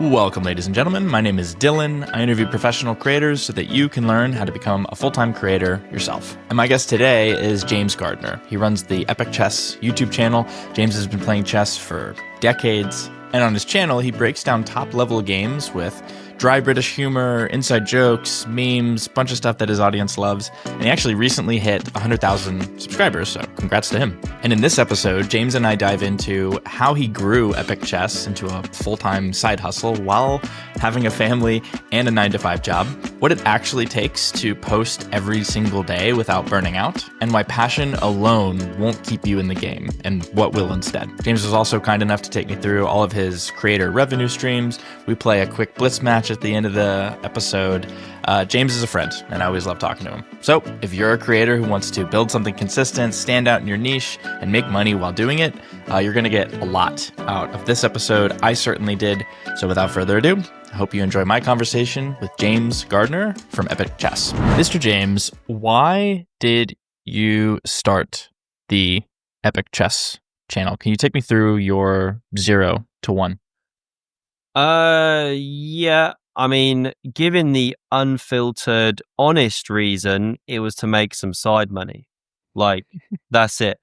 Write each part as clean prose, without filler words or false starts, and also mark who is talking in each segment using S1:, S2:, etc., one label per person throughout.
S1: Welcome, ladies and gentlemen. My name is Dylan. I interview professional creators so that you can learn how to become a full-time creator yourself. And my guest today is James Gardner. He runs the Epic Chess YouTube channel. James has been playing chess for decades. And on his channel, he breaks down top-level games with dry British humor, inside jokes, memes, a bunch of stuff that his audience loves. And he actually recently hit 100,000 subscribers, so congrats to him. And in this episode, James and I dive into how he grew Epic Chess into a full-time side hustle while having a family and a 9-to-5 job, what it actually takes to post every single day without burning out, and why passion alone won't keep you in the game, and what will instead. James was also kind enough to take me through all of his creator revenue streams. We play a quick blitz match at the end of the episode. James is a friend, and I always love talking to him. So if you're a creator who wants to build something consistent, stand out in your niche, and make money while doing it, you're going to get a lot out of this episode. I certainly did. So without further ado, I hope you enjoy my conversation with James Gardner from Epic Chess. Mr. James, why did you start the Epic Chess channel? Can you take me through your 0 to 1?
S2: Yeah. I mean, given the unfiltered, honest reason, it was to make some side money. Like, that's it.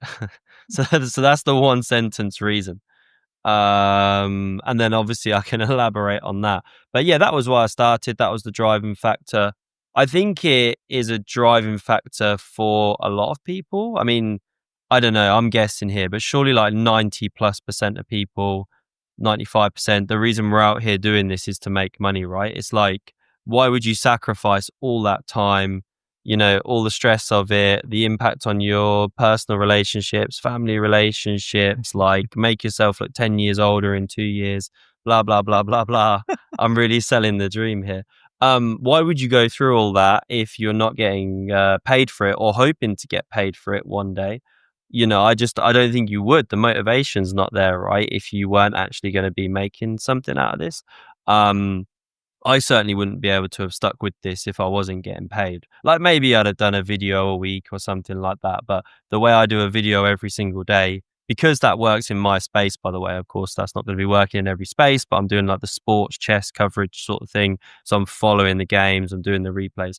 S2: So that's the one sentence reason. And then obviously I can elaborate on that. But yeah, that was why I started. That was the driving factor. I think it is a driving factor for a lot of people. I mean, I don't know, I'm guessing here, but surely like 90+% of people, 95%, the reason we're out here doing this is to make money, right? It's like, why would you sacrifice all that time, all the stress of it, the impact on your personal relationships, family relationships, like make yourself look 10 years older in 2 years, blah, blah, blah, blah, blah. I'm really selling the dream here. Why would you go through all that if you're not getting paid for it or hoping to get paid for it one day? I don't think you would. The motivation's not there, right? If you weren't actually going to be making something out of this. I certainly wouldn't be able to have stuck with this if I wasn't getting paid. Like maybe I'd have done a video a week or something like that. But the way I do a video every single day, because that works in my space, by the way, of course, that's not going to be working in every space, but I'm doing like the sports chess coverage sort of thing. So I'm following the games, I'm doing the replays.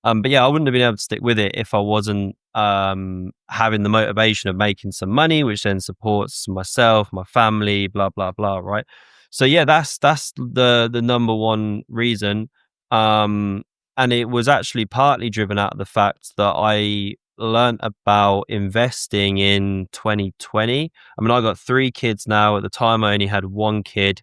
S2: But yeah, I wouldn't have been able to stick with it if I wasn't having the motivation of making some money, which then supports myself, my family, blah, blah, blah, right? So yeah, that's the number one reason. And it was actually partly driven out of the fact that I learned about investing in 2020. I mean, I got 3 kids now. At the time, I only had 1 kid.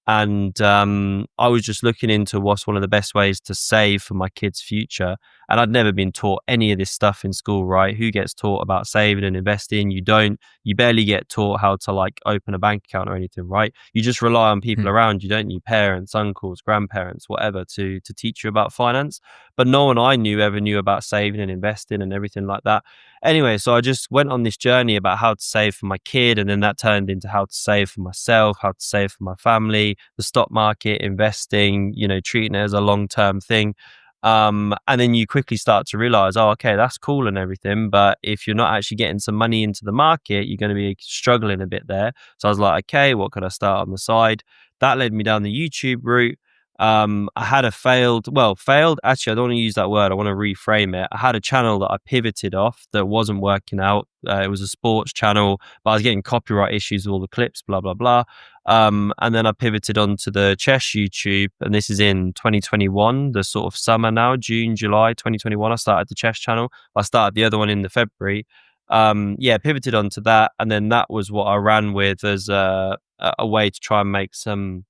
S2: And I was just looking into what's one of the best ways to save for my kids' future. And I'd never been taught any of this stuff in school, right? Who gets taught about saving and investing? You don't. You barely get taught how to like open a bank account or anything, right? You just rely on people around you, don't you? Parents, uncles, grandparents, whatever, to teach you about finance. But no one I knew ever knew about saving and investing and everything like that. Anyway, so I just went on this journey about how to save for my kid, and then that turned into how to save for myself, how to save for my family, the stock market, investing, treating it as a long-term thing. And then you quickly start to realize, oh, okay, that's cool and everything, but if you're not actually getting some money into the market, you're going to be struggling a bit there. So I was like, okay, what could I start on the side? That led me down the YouTube route. I had a failed, actually, I don't want to use that word. I want to reframe it. I had a channel that I pivoted off that wasn't working out. It was a sports channel, but I was getting copyright issues with all the clips, blah, blah, blah. And then I pivoted onto the chess YouTube, and this is in 2021, the sort of summer now, June, July 2021. I started the chess channel. I started the other one in the February. Pivoted onto that. And then that was what I ran with as a way to try and make some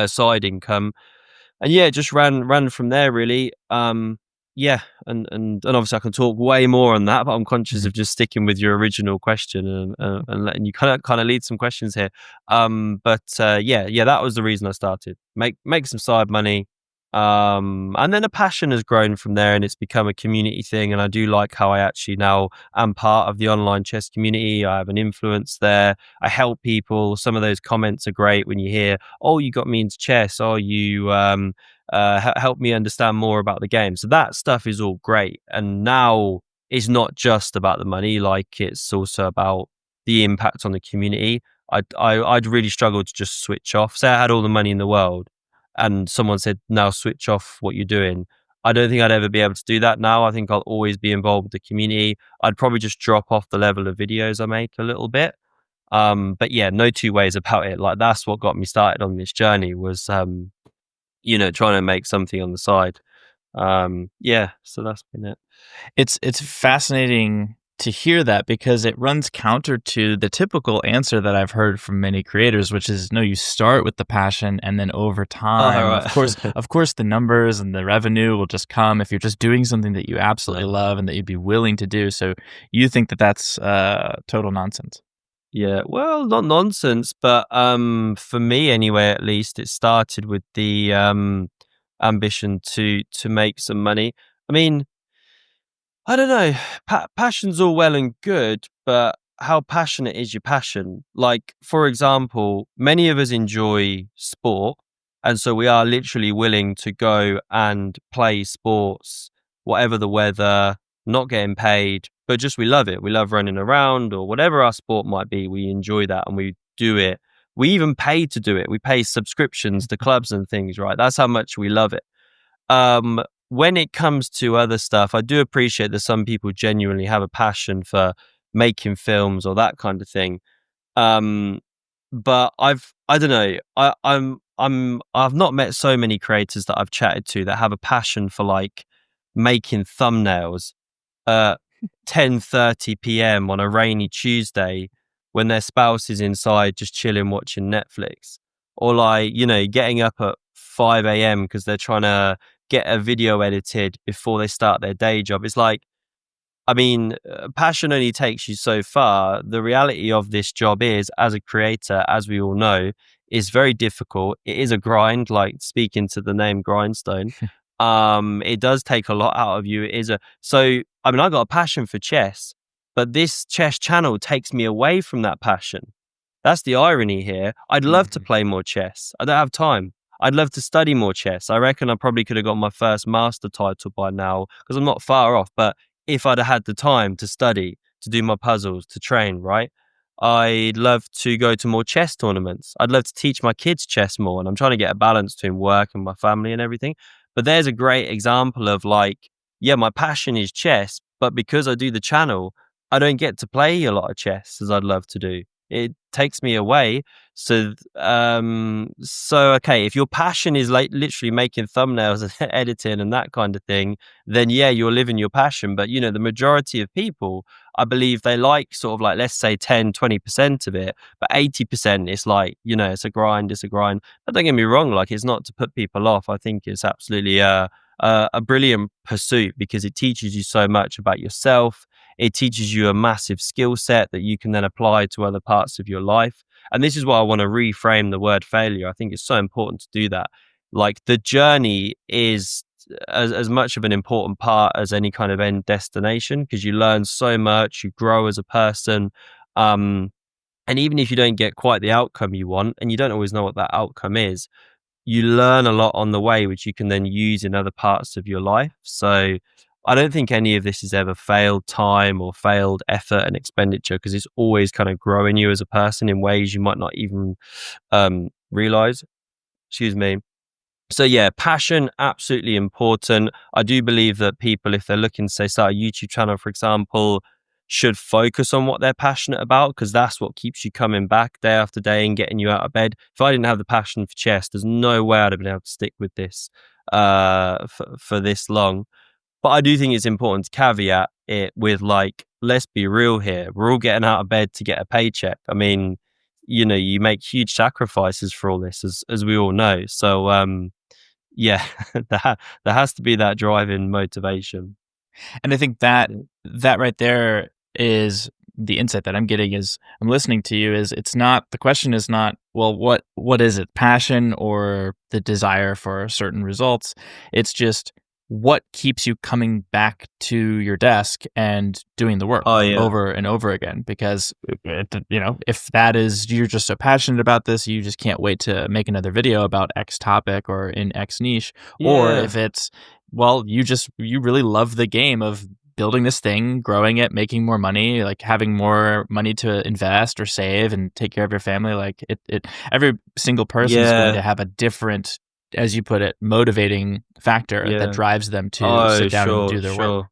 S2: side income, and yeah, just ran from there really. And obviously I can talk way more on that, but I'm conscious of just sticking with your original question and letting you kind of lead some questions here. That was the reason I started. Make some side money. And then a passion has grown from there, and it's become a community thing. And I do like how I actually now am part of the online chess community. I have an influence there. I help people. Some of those comments are great when you hear, oh, you got me into chess, or you help me understand more about the game. So that stuff is all great. And now it's not just about the money, like it's also about the impact on the community. I'd really struggle to just switch off. Say I had all the money in the world, and someone said, now switch off what you're doing, I don't think I'd ever be able to do that now. I think I'll always be involved with the community. I'd probably just drop off the level of videos I make a little bit. But yeah, no two ways about it. Like, that's what got me started on this journey was, trying to make something on the side. Yeah, so that's been it.
S1: It's fascinating to hear that because it runs counter to the typical answer that I've heard from many creators, which is no, you start with the passion and then over time,
S2: Right.
S1: of course, the numbers and the revenue will just come if you're just doing something that you absolutely love and that you'd be willing to do. So you think that that's total nonsense?
S2: Yeah, well, not nonsense, but for me anyway, at least, it started with the ambition to make some money. I mean, I don't know. Passion's all well and good, but how passionate is your passion? Like, for example, many of us enjoy sport, and so we are literally willing to go and play sports, whatever the weather, not getting paid, but just we love it. We love running around or whatever our sport might be. We enjoy that and we do it. We even pay to do it. We pay subscriptions to clubs and things, right? That's how much we love it. When it comes to other stuff, I do appreciate that some people genuinely have a passion for making films or that kind of thing. But I don't know. I've not met so many creators that I've chatted to that have a passion for like making thumbnails at 10:30 p.m. on a rainy Tuesday when their spouse is inside just chilling watching Netflix, or like, getting up at 5 a.m. because they're trying to get a video edited before they start their day job. It's like, I mean, passion only takes you so far. The reality of this job is, as a creator, as we all know, is very difficult. It is a grind, like speaking to the name Grindstone. It does take a lot out of you. I mean, I got a passion for chess, but this chess channel takes me away from that passion. That's the irony here. I'd love to play more chess. I don't have time. I'd love to study more chess. I reckon I probably could have got my first master title by now because I'm not far off. But if I'd have had the time to study, to do my puzzles, to train, right? I'd love to go to more chess tournaments. I'd love to teach my kids chess more. And I'm trying to get a balance between work and my family and everything. But there's a great example of like, yeah, my passion is chess, but because I do the channel, I don't get to play a lot of chess as I'd love to do. It takes me away. So okay, if your passion is like literally making thumbnails and editing and that kind of thing, then yeah, you're living your passion. But the majority of people, I believe they like sort of like, let's say 10-20% of it, but 80% it's like, it's a grind. But don't get me wrong, like, it's not to put people off. I think it's absolutely a brilliant pursuit because it teaches you so much about yourself. It teaches you a massive skill set that you can then apply to other parts of your life. And this is why I want to reframe the word failure. I think it's so important to do that. Like, the journey is as much of an important part as any kind of end destination, because you learn so much, you grow as a person. And even if you don't get quite the outcome you want, and you don't always know what that outcome is, you learn a lot on the way, which you can then use in other parts of your life. So I don't think any of this has ever failed time or failed effort and expenditure, because it's always kind of growing you as a person in ways you might not even realize. Excuse me. So yeah, passion, absolutely important. I do believe that people, if they're looking to say start a YouTube channel, for example, should focus on what they're passionate about, because that's what keeps you coming back day after day and getting you out of bed. If I didn't have the passion for chess, there's no way I'd have been able to stick with this for this long. But I do think it's important to caveat it with, like, let's be real here. We're all getting out of bed to get a paycheck. I mean, you make huge sacrifices for all this, as we all know. So, yeah, there has to be that driving motivation.
S1: And I think that right there is the insight that I'm getting is I'm listening to you is it's not, the question is not, well, what is it? Passion or the desire for certain results. It's just what keeps you coming back to your desk and doing the work over and over again, because if that is, you're just so passionate about this, you just can't wait to make another video about X topic or in X niche. Or if it's, well, you really love the game of building this thing, growing it, making more money, like having more money to invest or save and take care of your family. Like every single person is going to have a different as you put it, motivating factor that drives them to
S2: Oh,
S1: sit down and do
S2: sure,
S1: their work.
S2: sure.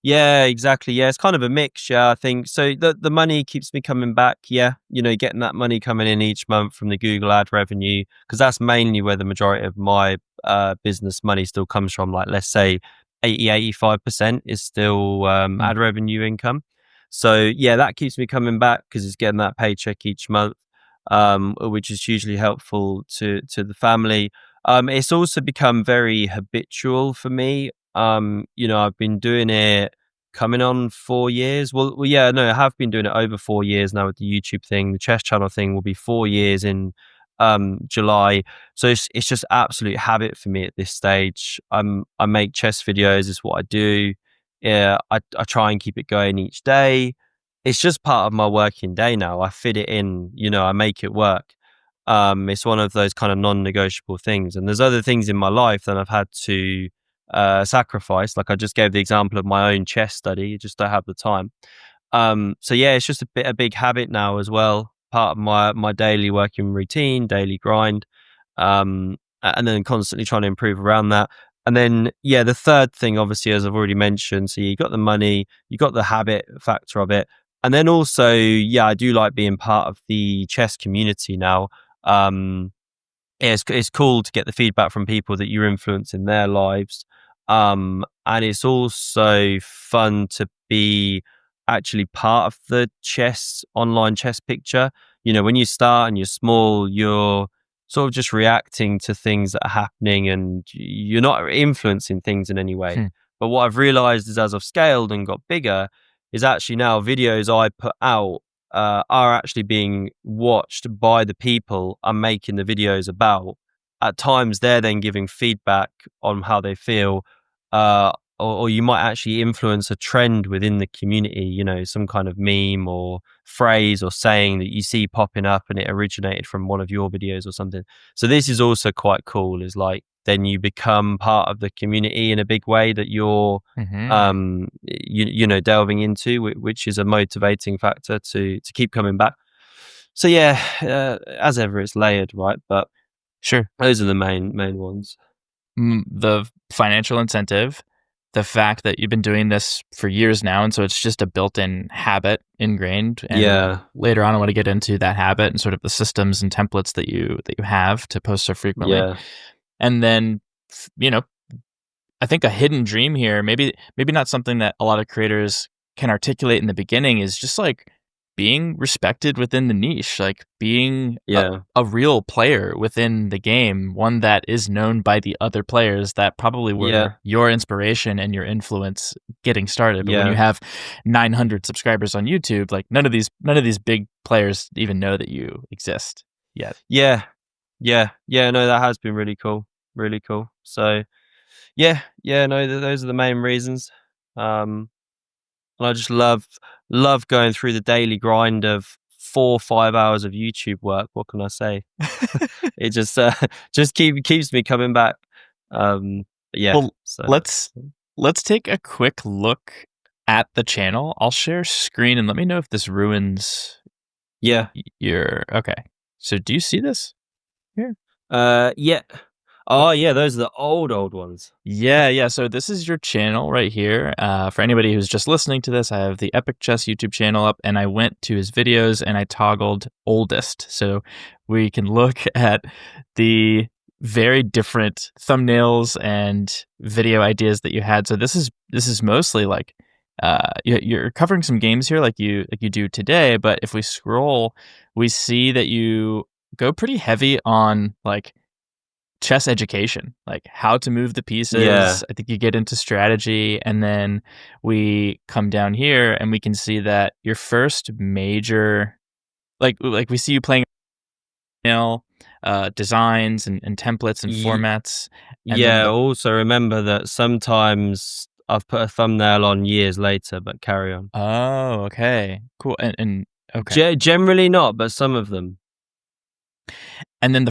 S2: Yeah, exactly. Yeah, it's kind of a mix. Yeah, I think so. The money keeps me coming back. Yeah, getting that money coming in each month from the Google ad revenue, because that's mainly where the majority of my business money still comes from. Like, let's say 85% is still ad revenue income. So yeah, that keeps me coming back because it's getting that paycheck each month, which is hugely helpful to the family. It's also become very habitual for me. I've been doing it coming on 4 years. Well, yeah, no, I have been doing it over 4 years now with the YouTube thing. The chess channel thing will be 4 years in July. So it's just absolute habit for me at this stage. I make chess videos, is what I do. Yeah, I try and keep it going each day. It's just part of my working day now. I fit it in, I make it work. It's one of those kind of non-negotiable things. And there's other things in my life that I've had to sacrifice. Like I just gave the example of my own chess study. You just don't have the time. So yeah, it's just a big habit now as well. Part of my daily working routine, daily grind, and then constantly trying to improve around that. And then yeah, the third thing, obviously, as I've already mentioned, so you got the money, you got the habit factor of it, and then also yeah, I do like being part of the chess community now. Yeah, it's cool to get the feedback from people that you're influencing their lives. And it's also fun to be actually part of the online chess picture. When you start and you're small, you're sort of just reacting to things that are happening and you're not influencing things in any way. But what I've realized is as I've scaled and got bigger, is actually now videos I put out are actually being watched by the people I'm making the videos about. At times, they're then giving feedback on how they feel, or you might actually influence a trend within the community. Some kind of meme or phrase or saying that you see popping up, and it originated from one of your videos or something. So this is also quite cool. Is like then you become part of the community in a big way that you're delving into, which is a motivating factor to keep coming back. So yeah, as ever, it's layered, right? But
S1: sure,
S2: those are the main ones.
S1: The financial incentive, the fact that you've been doing this for years now, and so it's just a built-in habit ingrained. And later on, I want to get into that habit and sort of the systems and templates that you have to post so frequently.
S2: Yeah.
S1: And then, I think a hidden dream here, maybe not something that a lot of creators can articulate in the beginning, is just like being respected within the niche, like being a real player within the game, one that is known by the other players that probably were your inspiration and your influence getting started. But when you have 900 subscribers on YouTube, like none of these big players even know that you exist yet.
S2: Yeah. No, that has been really cool. Really cool. So no, those are the main reasons. And I just love going through the daily grind of 4 or 5 hours of YouTube work. What can I say? It just keeps me coming back. Yeah.
S1: Well, so let's take a quick look at the channel. I'll share screen and let me know if this ruins.
S2: Yeah.
S1: Your okay. So do you see this here?
S2: Yeah. Oh yeah, those are the old ones.
S1: Yeah. So this is your channel right here. For anybody who's just listening to this, I have the Epic Chess YouTube channel up, and I went to his videos and I toggled oldest, so we can look at the very different thumbnails and video ideas that you had. So this is mostly like you're covering some games here, like you do today. But if we scroll, we see that you go pretty heavy on like chess education, like how to move the pieces. I think you get into strategy, and then we come down here and we can see that your first major, like we see you playing designs and templates and formats. And
S2: also remember that sometimes I've put a thumbnail on years later, but carry on.
S1: Oh, okay, cool. And okay,
S2: generally not, but some of them.
S1: And then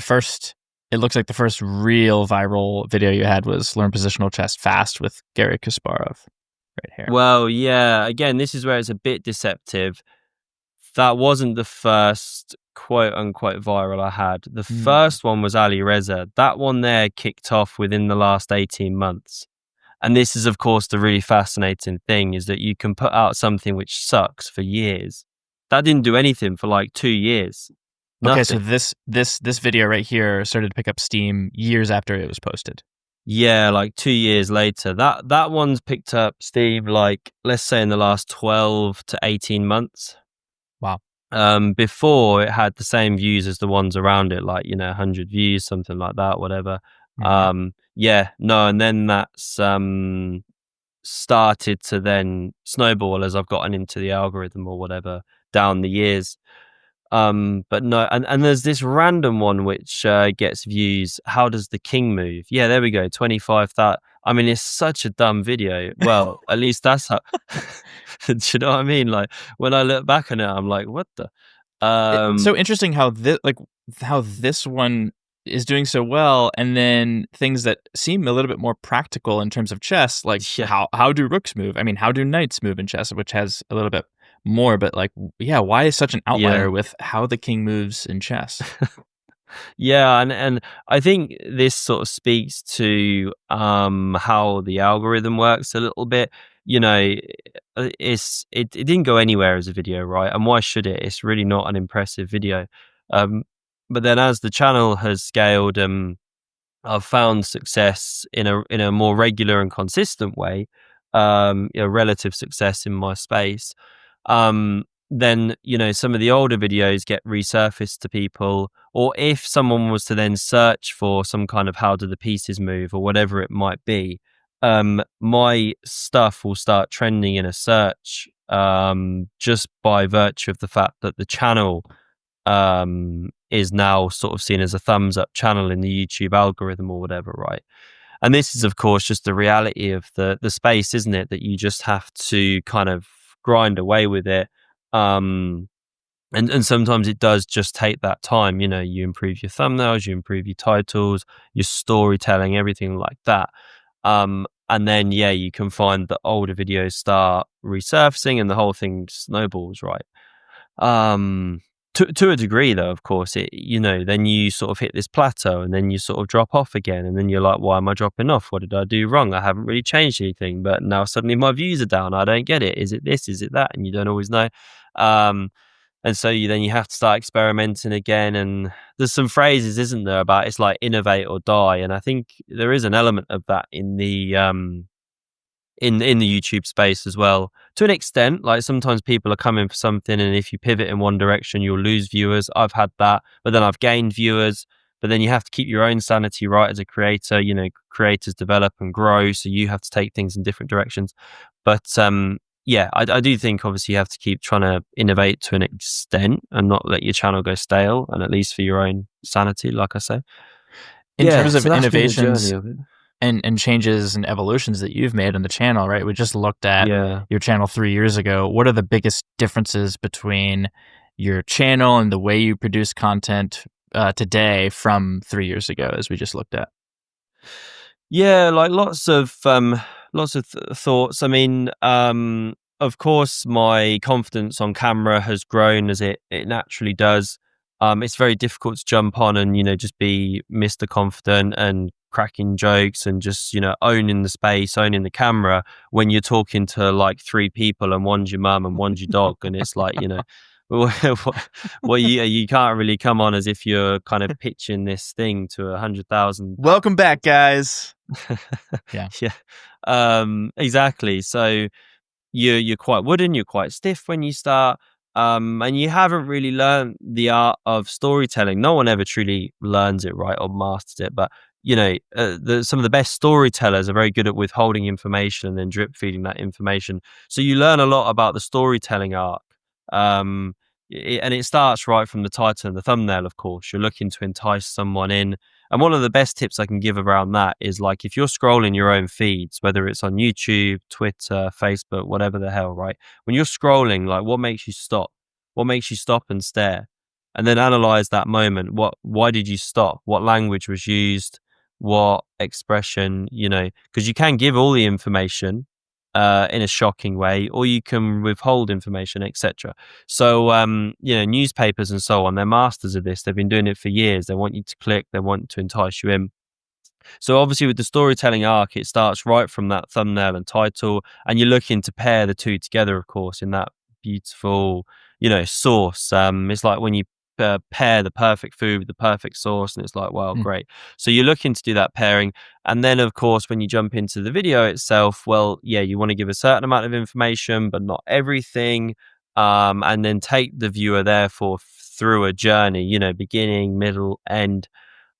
S1: it looks like the first real viral video you had was Learn Positional Chess Fast with Garry Kasparov right here.
S2: Well, yeah, again, this is where it's a bit deceptive. That wasn't the first quote unquote viral I had. The
S1: Mm.
S2: first one was Ali Reza. That one there kicked off within the last 18 months. And this is, of course, the really fascinating thing, is that you can put out something which sucks for years. That didn't do anything for like 2 years.
S1: Okay, so
S2: Nothing.
S1: this video right here started to pick up steam years after it was posted.
S2: Yeah, like 2 years later. That one's picked up steam, like, let's say in the last 12 to 18 months.
S1: Wow.
S2: Before, it had the same views as the ones around it, like, 100 views, something like that, whatever.
S1: Mhm.
S2: Yeah, no, and then that's started to then snowball as I've gotten into the algorithm or whatever down the years. But no, and there's this random one which gets views. How does the king move? Yeah, there we go. 25,000. I mean, it's such a dumb video. Well, at least that's how. Do you know what I mean? Like, when I look back on it, I'm like, what the?
S1: It's
S2: Um,
S1: so interesting how this one is doing so well, and then things that seem a little bit more practical in terms of chess, like
S2: yeah,
S1: how do rooks move? I mean, how do knights move in chess, which has a little bit more, but like, yeah, why is such an
S2: yeah.
S1: outlier with how the king moves in chess?
S2: Yeah, and I think this sort of speaks to how the algorithm works a little bit. You know, it didn't go anywhere as a video, right? And why should it? It's really not an impressive video. Um, but then as the channel has scaled, I've found success in a more regular and consistent way, relative success in my space. Then some of the older videos get resurfaced to people, or if someone was to then search for some kind of how do the pieces move or whatever it might be, my stuff will start trending in a search, just by virtue of the fact that the channel is now sort of seen as a thumbs up channel in the YouTube algorithm or whatever, right? And this is, of course, just the reality of the space, isn't it? That you just have to kind of grind away with it. Um, and sometimes it does just take that time. You improve your thumbnails, you improve your titles, your storytelling, everything like that. And then, yeah, you can find that older videos start resurfacing and the whole thing snowballs, right? Um, to a degree, though, of course, then you sort of hit this plateau and then you sort of drop off again. And then you're like, why am I dropping off? What did I do wrong? I haven't really changed anything, but now suddenly my views are down. I don't get it. Is it this? Is it that? And you don't always know. Um, and so you have to start experimenting again. And there's some phrases, isn't there, about it's like innovate or die. And I think there is an element of that in the in the YouTube space as well, to an extent. Like, sometimes people are coming for something, and if you pivot in one direction, you'll lose viewers. I've had that, but then I've gained viewers. But then you have to keep your own sanity right as a creator. Creators develop and grow, so you have to take things in different directions. But yeah, I do think obviously you have to keep trying to innovate to an extent and not let your channel go stale, and at least for your own sanity, like I say.
S1: In
S2: Yeah,
S1: terms of
S2: so that's been the journey
S1: innovations
S2: of it.
S1: and changes and evolutions that you've made on the channel, right? We just looked at
S2: Yeah.
S1: your channel 3 years ago. What are the biggest differences between your channel and the way you produce content today from 3 years ago, as we just looked at?
S2: Yeah, like lots of thoughts. I mean, of course, my confidence on camera has grown as it naturally does. It's very difficult to jump on and just be Mr. Confident and cracking jokes and just owning the space, owning the camera when you're talking to like three people and one's your mum and one's your dog, and it's like well, you can't really come on as if you're kind of pitching this thing to 100,000.
S1: Welcome back, guys. Yeah.
S2: Yeah, exactly. So you're quite wooden, you're quite stiff when you start, and you haven't really learned the art of storytelling. No one ever truly learns it, right, or masters it. But some of the best storytellers are very good at withholding information and then drip feeding that information. So you learn a lot about the storytelling arc. Um, and it starts right from the title and the thumbnail. Of course, you're looking to entice someone in. And one of the best tips I can give around that is, like, if you're scrolling your own feeds, whether it's on YouTube, Twitter, Facebook, whatever the hell, right? When you're scrolling, like, what makes you stop? What makes you stop and stare? And then analyze that moment. Why did you stop? What language was used? What expression? Because you can give all the information, in a shocking way, or you can withhold information, etc. So, newspapers and so on, they're masters of this. They've been doing it for years. They want you to click. They want to entice you in. So obviously with the storytelling arc, it starts right from that thumbnail and title, and you're looking to pair the two together, of course, in that beautiful, sauce. It's like when you pair the perfect food with the perfect sauce, and it's like, wow, great. So you're looking to do that pairing. And then, of course, when you jump into the video itself, well, yeah, you want to give a certain amount of information, but not everything. And then take the viewer, therefore, through a journey, beginning, middle, end,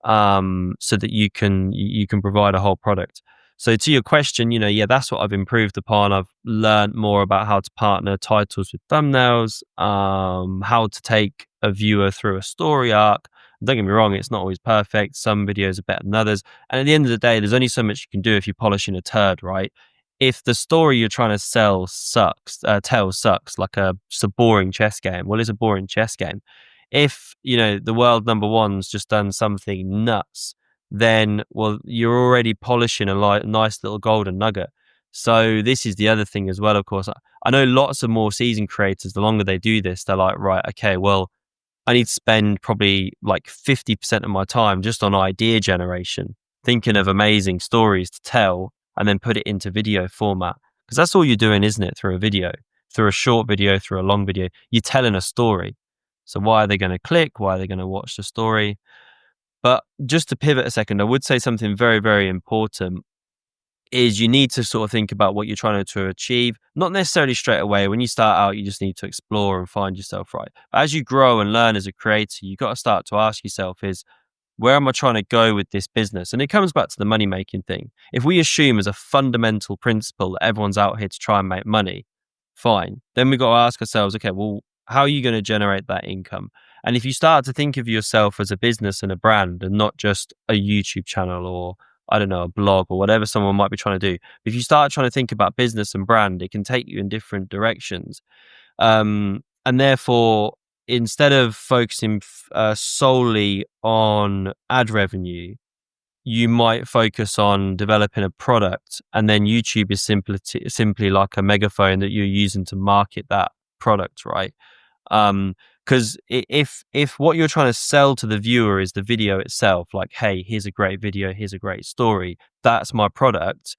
S2: so that you can provide a whole product. So to your question, that's what I've improved upon. I've learned more about how to partner titles with thumbnails, how to take a viewer through a story arc. Don't get me wrong, it's not always perfect. Some videos are better than others. And at the end of the day, there's only so much you can do if you're polishing a turd, right? If the story you're trying to tell sucks, like it's a boring chess game. Well, it's a boring chess game. If the world number one's just done something nuts, then well, you're already polishing a nice little golden nugget. So this is the other thing as well. Of course, I know lots of more seasoned creators. The longer they do this, they're like, right, okay, well, I need to spend probably like 50% of my time just on idea generation, thinking of amazing stories to tell, and then put it into video format. Because that's all you're doing, isn't it? Through a video, through a short video, through a long video, you're telling a story. So why are they going to click? Why are they going to watch the story? But just to pivot a second, I would say something very, very important is you need to sort of think about what you're trying to achieve. Not necessarily straight away. When you start out, you just need to explore and find yourself right. But as you grow and learn as a creator, you've got to start to ask yourself is, where am I trying to go with this business? And it comes back to the money making thing. If we assume as a fundamental principle that everyone's out here to try and make money, fine. Then we've got to ask ourselves, okay, well, how are you going to generate that income? And if you start to think of yourself as a business and a brand and not just a YouTube channel or, I don't know, a blog or whatever someone might be trying to do, if you start trying to think about business and brand, it can take you in different directions. And therefore, instead of focusing solely on ad revenue, you might focus on developing a product, and then YouTube is simply like a megaphone that you're using to market that product, right? Because if what you're trying to sell to the viewer is the video itself, like, hey, here's a great video, here's a great story, that's my product,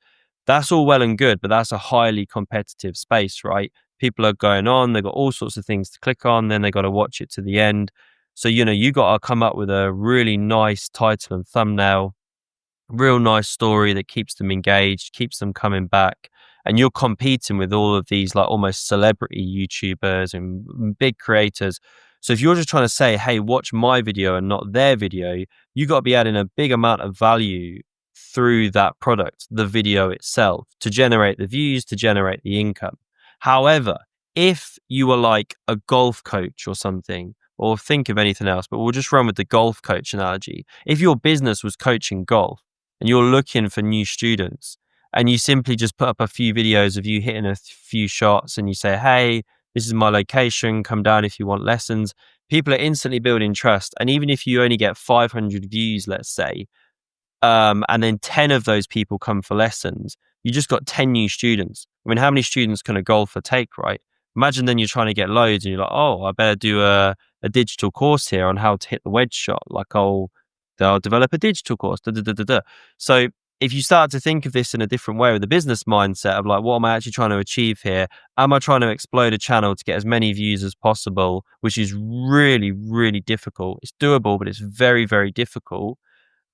S2: that's all well and good, but that's a highly competitive space, right? People are going on, they've got all sorts of things to click on, then they got to watch it to the end. So, you got to come up with a really nice title and thumbnail, real nice story that keeps them engaged, keeps them coming back. And you're competing with all of these like almost celebrity YouTubers and big creators. So if you're just trying to say, hey, watch my video and not their video, you got to be adding a big amount of value through that product, the video itself, to generate the views, to generate the income. However, if you were like a golf coach or something, or think of anything else, but we'll just run with the golf coach analogy. If your business was coaching golf and you're looking for new students, and you simply just put up a few videos of you hitting a few shots and you say, hey, this is my location, come down if you want lessons, people are instantly building trust. And even if you only get 500 views, let's say, and then 10 of those people come for lessons, you just got 10 new students. I mean, how many students can a golfer take, right? Imagine then you're trying to get loads and you're like, oh, I better do a digital course here on how to hit the wedge shot. Like, I'll develop a digital course. So if you start to think of this in a different way with the business mindset of like, what am I actually trying to achieve here? Am I trying to explode a channel to get as many views as possible, which is really, really difficult. It's doable, but it's very, very difficult.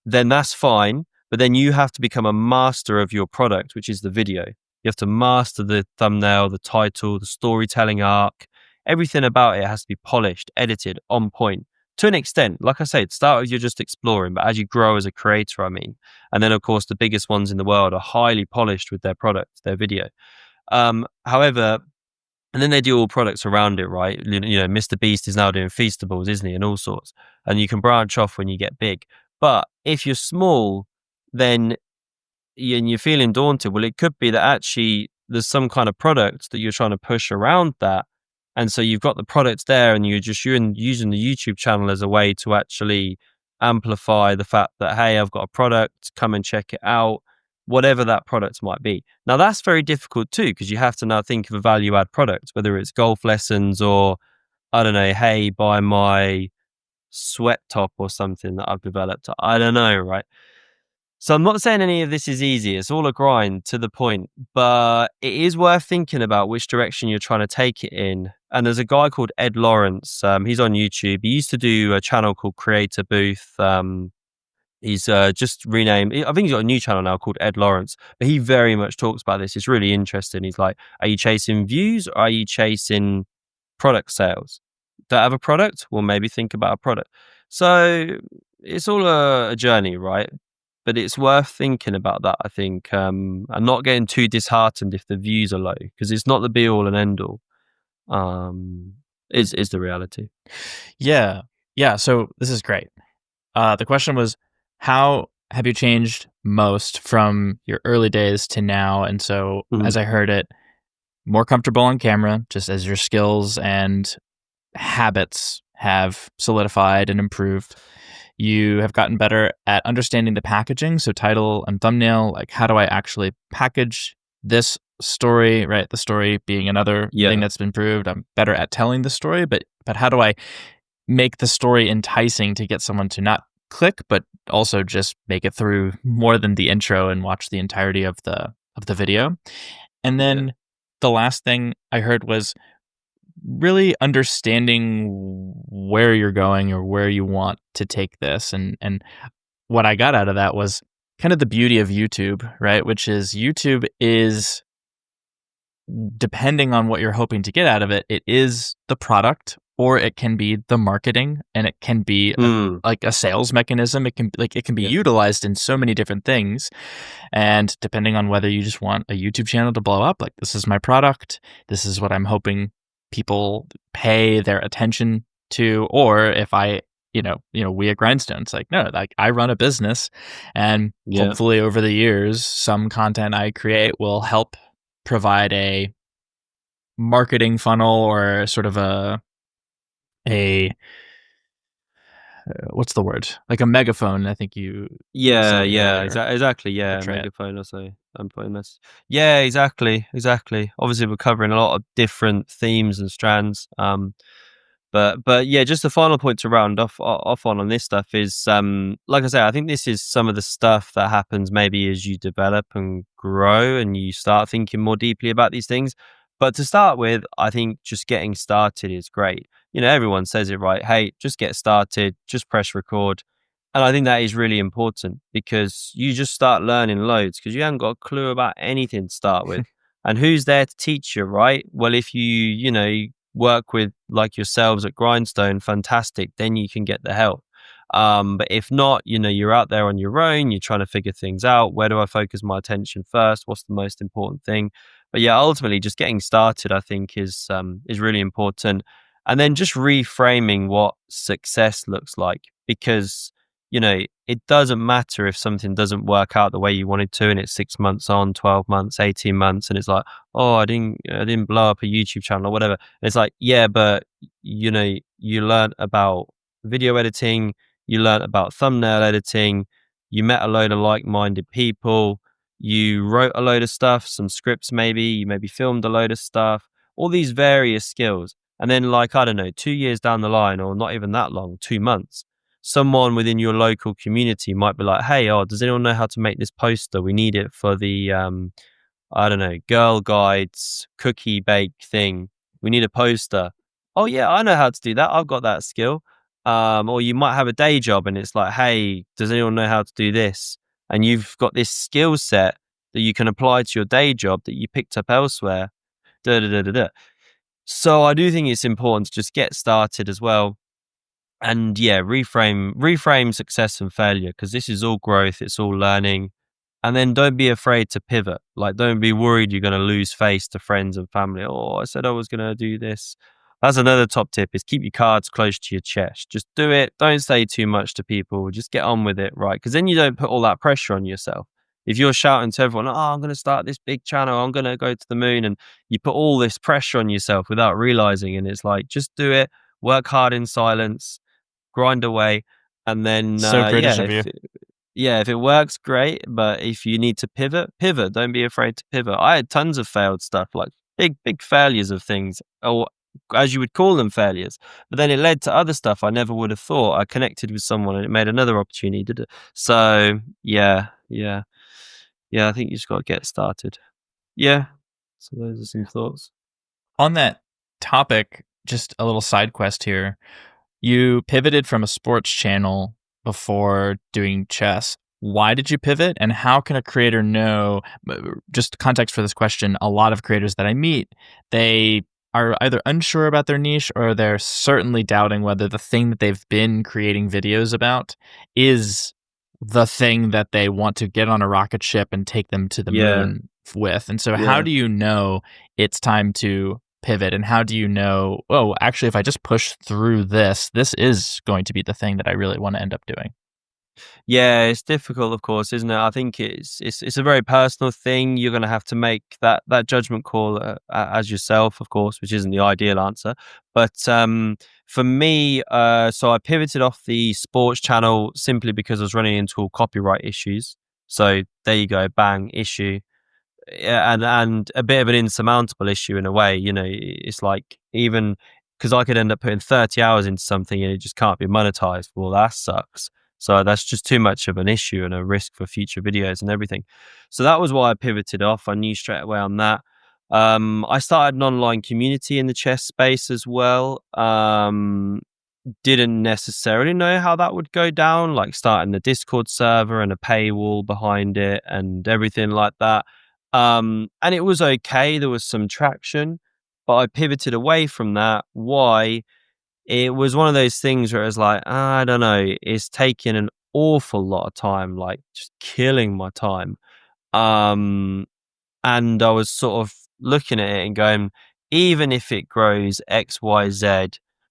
S2: Then that's fine. But then you have to become a master of your product, which is the video. You have to master the thumbnail, the title, the storytelling arc. Everything about it has to be polished, edited, on point. To an extent, like I say, to start with, you're just exploring, but as you grow as a creator, and then of course the biggest ones in the world are highly polished with their product, their video. However, and then they do all products around it, right? Mr. Beast is now doing Feastables, isn't he? And all sorts. And you can branch off when you get big. But if you're small, then and you're feeling daunted, well, it could be that actually there's some kind of product that you're trying to push around that. And so you've got the products there and you're using the YouTube channel as a way to actually amplify the fact that, hey, I've got a product, come and check it out. whatever that product might be. Now that's very difficult too, because you have to now think of a value add product, whether it's golf lessons or, I don't know, hey, buy my sweat top or something that I've developed. I don't know, right? So I'm not saying any of this is easy. It's all a grind, to the point, but it is worth thinking about which direction you're trying to take it in. And there's a guy called Ed Lawrence. He's on YouTube. He used to do a channel called Creator Booth. He's just renamed. I think he's got a new channel now called Ed Lawrence. But he very much talks about this. It's really interesting. He's like, are you chasing views or are you chasing product sales? Do I have a product? Well, maybe think about a product. So it's all a journey, right? But it's worth thinking about that, I think, and not getting too disheartened if the views are low, because it's not the be all and end all. Is the reality.
S1: Yeah. So this is great. The question was, how have you changed most from your early days to now? And so, as I heard it, more comfortable on camera, just as your skills and habits have solidified and improved. You have gotten better at understanding the packaging, so title and thumbnail, like how do I actually package this story, right? The story being another thing that's been improved. I'm better at telling the story, but how do I make the story enticing to get someone to not click, but also just make it through more than the intro and watch the entirety of the video? And then the last thing I heard was really understanding where you're going or where you want to take this. And what I got out of that was kind of the beauty of YouTube, right? Which is YouTube is, depending on what you're hoping to get out of it, it is the product, or it can be the marketing, and it can be like a sales mechanism. It can be utilized in so many different things. And depending on whether you just want a YouTube channel to blow up, like this is my product, this is what I'm hoping people pay their attention to, or if I, we at Grindstone, it's like, no, like I run a business, and hopefully over the years, some content I create will help provide a marketing funnel or sort of a what's the word? Like a megaphone, I think you said
S2: exactly. Yeah, megaphone also. I'm putting this. Yeah, exactly. Obviously, we're covering a lot of different themes and strands. But yeah, just the final point to round off on this stuff is, like I say, I think this is some of the stuff that happens maybe as you develop and grow and you start thinking more deeply about these things. But to start with, I think just getting started is great. Everyone says it, right? Hey, just get started, just press record. And I think that is really important, because you just start learning loads because you haven't got a clue about anything to start with. And who's there to teach you, right? Well, if you work with like yourselves at Grindstone, fantastic, then you can get the help. But if not, you're out there on your own, you're trying to figure things out. Where do I focus my attention first? What's the most important thing? But yeah, ultimately just getting started, I think is really important. And then just reframing what success looks like, because it doesn't matter if something doesn't work out the way you wanted to, and it's 6 months on, 12 months, 18 months, and it's like, oh, I didn't blow up a YouTube channel or whatever. And it's like, yeah, but you learn about video editing, you learn about thumbnail editing, you met a load of like-minded people, you wrote a load of stuff, some scripts maybe, you maybe filmed a load of stuff, all these various skills. And then, like, I don't know, 2 years down the line, or not even that long, 2 months, someone within your local community might be like, hey, does anyone know how to make this poster? We need it for the, I don't know, Girl Guides cookie bake thing. We need a poster. Oh yeah, I know how to do that. I've got that skill. Or you might have a day job and it's like, hey, does anyone know how to do this? And you've got this skill set that you can apply to your day job that you picked up elsewhere. Da, da, da, da, da. So I do think it's important to just get started as well. And yeah, reframe success and failure, because this is all growth, it's all learning. And then don't be afraid to pivot. Like, don't be worried you're going to lose face to friends and family. Oh, I said I was going to do this. That's another top tip, is keep your cards close to your chest. Just do it. Don't say too much to people. Just get on with it, right? Because then you don't put all that pressure on yourself. If you're shouting to everyone, oh, I'm going to start this big channel, I'm going to go to the moon, and you put all this pressure on yourself without realizing, and it's like, just do it, work hard in silence, grind away, and then
S1: So British of you.
S2: Yeah, if it works, great. But if you need to pivot, pivot. Don't be afraid to pivot. I had tons of failed stuff, like big failures of things, or as you would call them, failures. But then it led to other stuff I never would have thought. I connected with someone and it made another opportunity. Did it? So yeah. I think you just got to get started. Yeah. So those are some thoughts.
S1: On that topic, just a little side quest here. You pivoted from a sports channel before doing chess. Why did you pivot, and how can a creator know? Just context for this question, a lot of creators that I meet, they are either unsure about their niche or they're certainly doubting whether the thing that they've been creating videos about is the thing that they want to get on a rocket ship and take them to the
S2: Yeah.
S1: moon with. And so how
S2: Yeah.
S1: do you know it's time to pivot, and how do you know, oh, actually if I just push through this is going to be the thing that I really want to end up doing?
S2: Yeah, it's difficult, of course, isn't it? I think it's a very personal thing. You're going to have to make that judgment call as yourself, of course, which isn't the ideal answer. But for me, so I pivoted off the sports channel simply because I was running into all copyright issues. So there you go, bang, issue. Yeah, and a bit of an insurmountable issue in a way. It's like, even because I could end up putting 30 hours into something and it just can't be monetized. Well, that sucks. So that's just too much of an issue and a risk for future videos and everything. So that was why I pivoted off. I knew straight away on that. I started an online community in the chess space as well. Didn't necessarily know how that would go down, like starting the Discord server and a paywall behind it and everything like that. And it was okay. There was some traction, but I pivoted away from that. Why? It was one of those things where it was like, I don't know, it's taking an awful lot of time, like just killing my time. Um, and I was sort of looking at it and going, even if it grows X, Y, Z,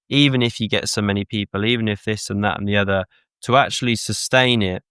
S2: even if you get so many people, even if this and that and the other, to actually sustain it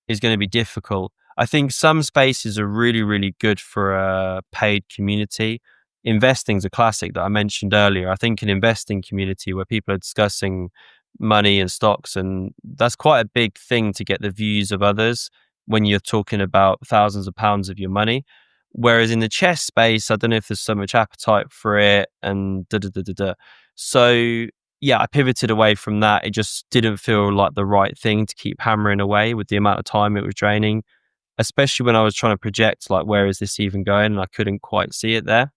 S2: is going to be difficult. I think some spaces are really, really good for a paid community. Investing's a classic that I mentioned earlier. I think an investing community where people are discussing money and stocks, and that's quite a big thing to get the views of others when you're talking about thousands of pounds of your money. Whereas in the chess space, I don't know if there's so much appetite for it and da da da da da. So yeah, I pivoted away from that. It just didn't feel like the right thing to keep hammering away with the amount of time it was draining, especially when I was trying to project, like, where is this even going? And I couldn't quite see it there.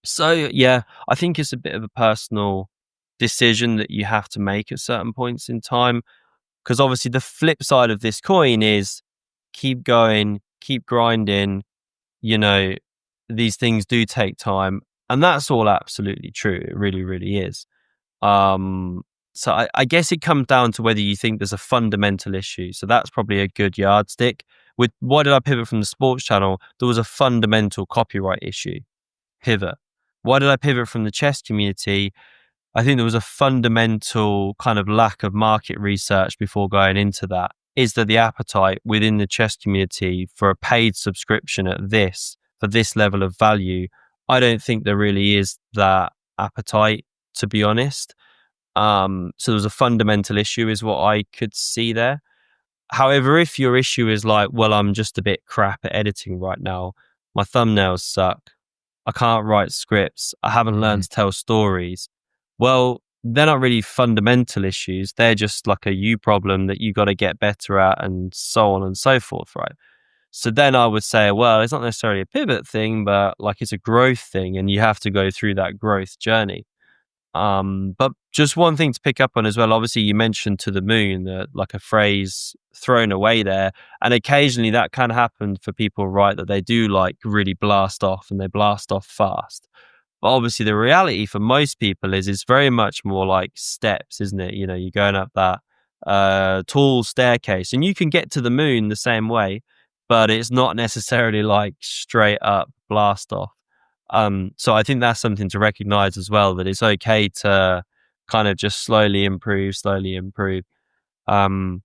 S2: So yeah, I think it's a bit of a personal decision that you have to make at certain points in time. Because obviously the flip side of this coin is keep going, keep grinding, you know, these things do take time. And that's all absolutely true. It really, really is. Um, so I guess it comes down to whether you think there's a fundamental issue. So that's probably a good yardstick. With why did I pivot from the sports channel? There was a fundamental copyright issue. Pivot. Why did I pivot from the chess community? I think there was a fundamental kind of lack of market research before going into that. Is there the appetite within the chess community for a paid subscription for this level of value? I don't think there really is that appetite, to be honest. So there was a fundamental issue, is what I could see there. However, if your issue is like, well, I'm just a bit crap at editing right now, my thumbnails suck, I can't write scripts, I haven't learned
S1: Mhm.
S2: to tell stories, well, they're not really fundamental issues. They're just like a you problem that you got to get better at, and so on and so forth, right? So then I would say, well, it's not necessarily a pivot thing, but like it's a growth thing, and you have to go through that growth journey. But just one thing to pick up on as well. Obviously, you mentioned "to the moon," like a phrase thrown away there, and occasionally that can happen for people, right? That they do like really blast off, and they blast off fast. But obviously, the reality for most people is it's very much more like steps, isn't it? You're going up that tall staircase, and you can get to the moon the same way, but it's not necessarily like straight up blast off. So I think that's something to recognize as well, that it's okay to kind of just slowly improve, um,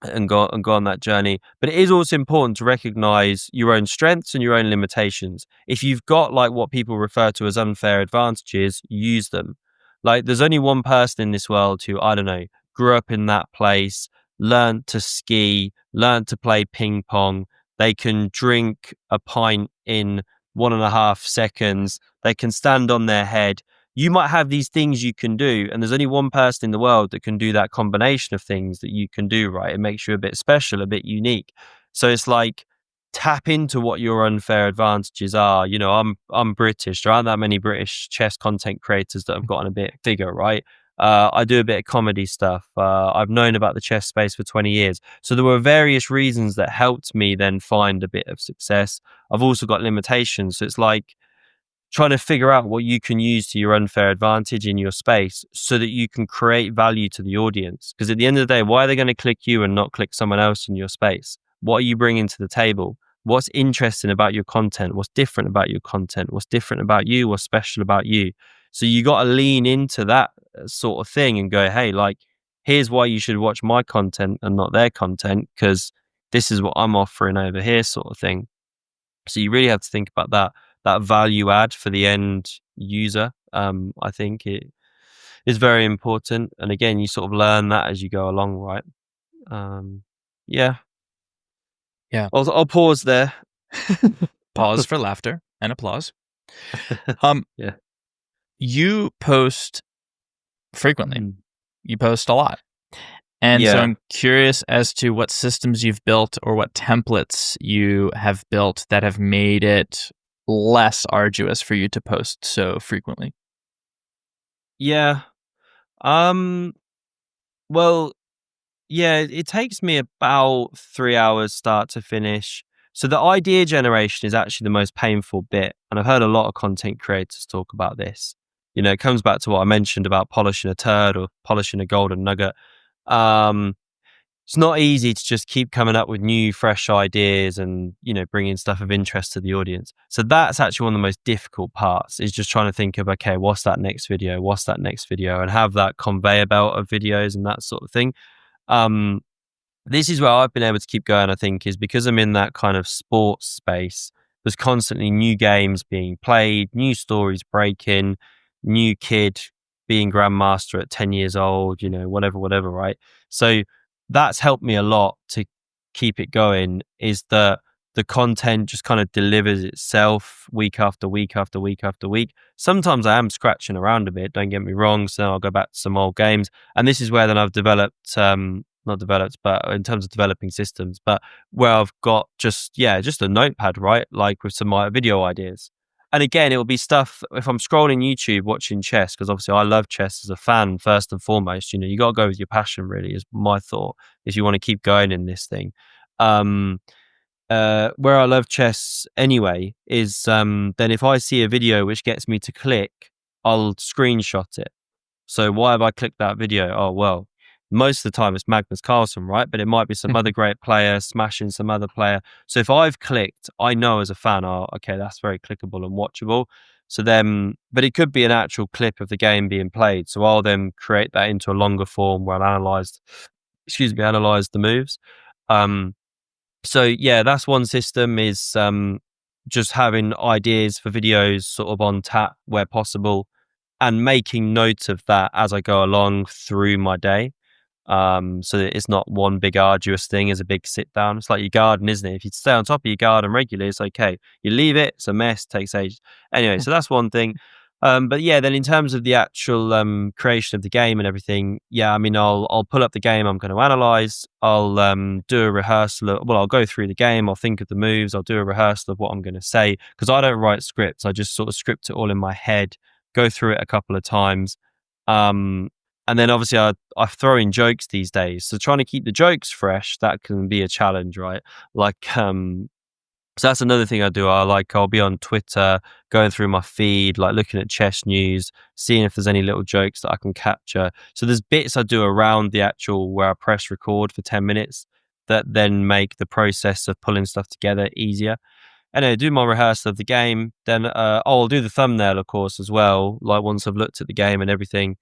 S2: and go on that journey. But it is also important to recognize your own strengths and your own limitations. If you've got like what people refer to as unfair advantages, use them. Like there's only one person in this world who, I don't know, grew up in that place, learn to ski, learn to play ping pong. They can drink a pint in 1.5 seconds. They can stand on their head. You might have these things you can do, and there's only one person in the world that can do that combination of things that you can do, right? It makes you a bit special, a bit unique. So it's like, tap into what your unfair advantages are. You know, I'm British. There aren't that many British chess content creators that have gotten a bit bigger, right? I do a bit of comedy stuff. I've known about the chess space for 20 years. So there were various reasons that helped me then find a bit of success. I've also got limitations. So it's like trying to figure out what you can use to your unfair advantage in your space so that you can create value to the audience. Because at the end of the day, why are they going to click you and not click someone else in your space? What are you bringing to the table? What's interesting about your content? What's different about your content? What's different about you? What's special about you? So you got to lean into that sort of thing and go, hey, like, here's why you should watch my content and not their content, because this is what I'm offering over here, sort of thing. So you really have to think about that value add for the end user. I think it is very important. And again, you sort of learn that as you go along, right? Yeah.
S1: Yeah.
S2: I'll pause there.
S1: Pause for laughter and applause.
S2: Yeah.
S1: You post frequently. You post a lot. And so I'm curious as to what systems you've built or what templates you have built that have made it less arduous for you to post so frequently.
S2: Yeah. Well, yeah, it takes me about 3 hours start to finish. So the idea generation is actually the most painful bit. And I've heard a lot of content creators talk about this. You know, it comes back to what I mentioned about polishing a turd or polishing a golden nugget. It's not easy to just keep coming up with new, fresh ideas and, you know, bringing stuff of interest to the audience. So that's actually one of the most difficult parts, is just trying to think of, okay, what's that next video? What's that next video? And have that conveyor belt of videos and that sort of thing. This is where I've been able to keep going, I think, is because I'm in that kind of sports space. There's constantly new games being played, new stories breaking, new kid being grandmaster at 10 years old, you know, whatever, right? So that's helped me a lot to keep it going, is that the content just kind of delivers itself week after week after week after week. Sometimes I am scratching around a bit, don't get me wrong. So I'll go back to some old games. And this is where then I've developed, not developed, but in terms of developing systems, but where I've got just a notepad, right? Like with some video ideas. And again, it will be stuff, if I'm scrolling YouTube watching chess, because obviously I love chess as a fan first and foremost, you know, you got to go with your passion, really, is my thought, if you want to keep going in this thing. Where I love chess anyway is then if I see a video which gets me to click, I'll screenshot it. So why have I clicked that video? Oh, well, most of the time it's Magnus Carlsen, right? But it might be some other great player smashing some other player. So if I've clicked, I know as a fan, oh, okay, that's very clickable and watchable. So then, but it could be an actual clip of the game being played. So I'll then create that into a longer form where I'll analyze the moves. So yeah, that's one system, is just having ideas for videos sort of on tap where possible, and making notes of that as I go along through my day. So that it's not one big arduous thing as a big sit down. It's like your garden, isn't it? If you stay on top of your garden regularly, it's okay. You leave it, it's a mess, takes ages. Anyway, so that's one thing. But yeah, then in terms of the actual creation of the game and everything, yeah, I mean, I'll pull up the game I'm going to analyze. I'll do a rehearsal. I'll go through the game. I'll think of the moves. I'll do a rehearsal of what I'm going to say, because I don't write scripts. I just sort of script it all in my head, go through it a couple of times. And then obviously I throw in jokes these days. So trying to keep the jokes fresh, that can be a challenge, right? Like, so that's another thing I do. I'll be on Twitter, going through my feed, like looking at chess news, seeing if there's any little jokes that I can capture. So there's bits I do around the actual where I press record for 10 minutes that then make the process of pulling stuff together easier. And I do my rehearsal of the game. Then I'll do the thumbnail, of course, as well. Like once I've looked at the game and everything.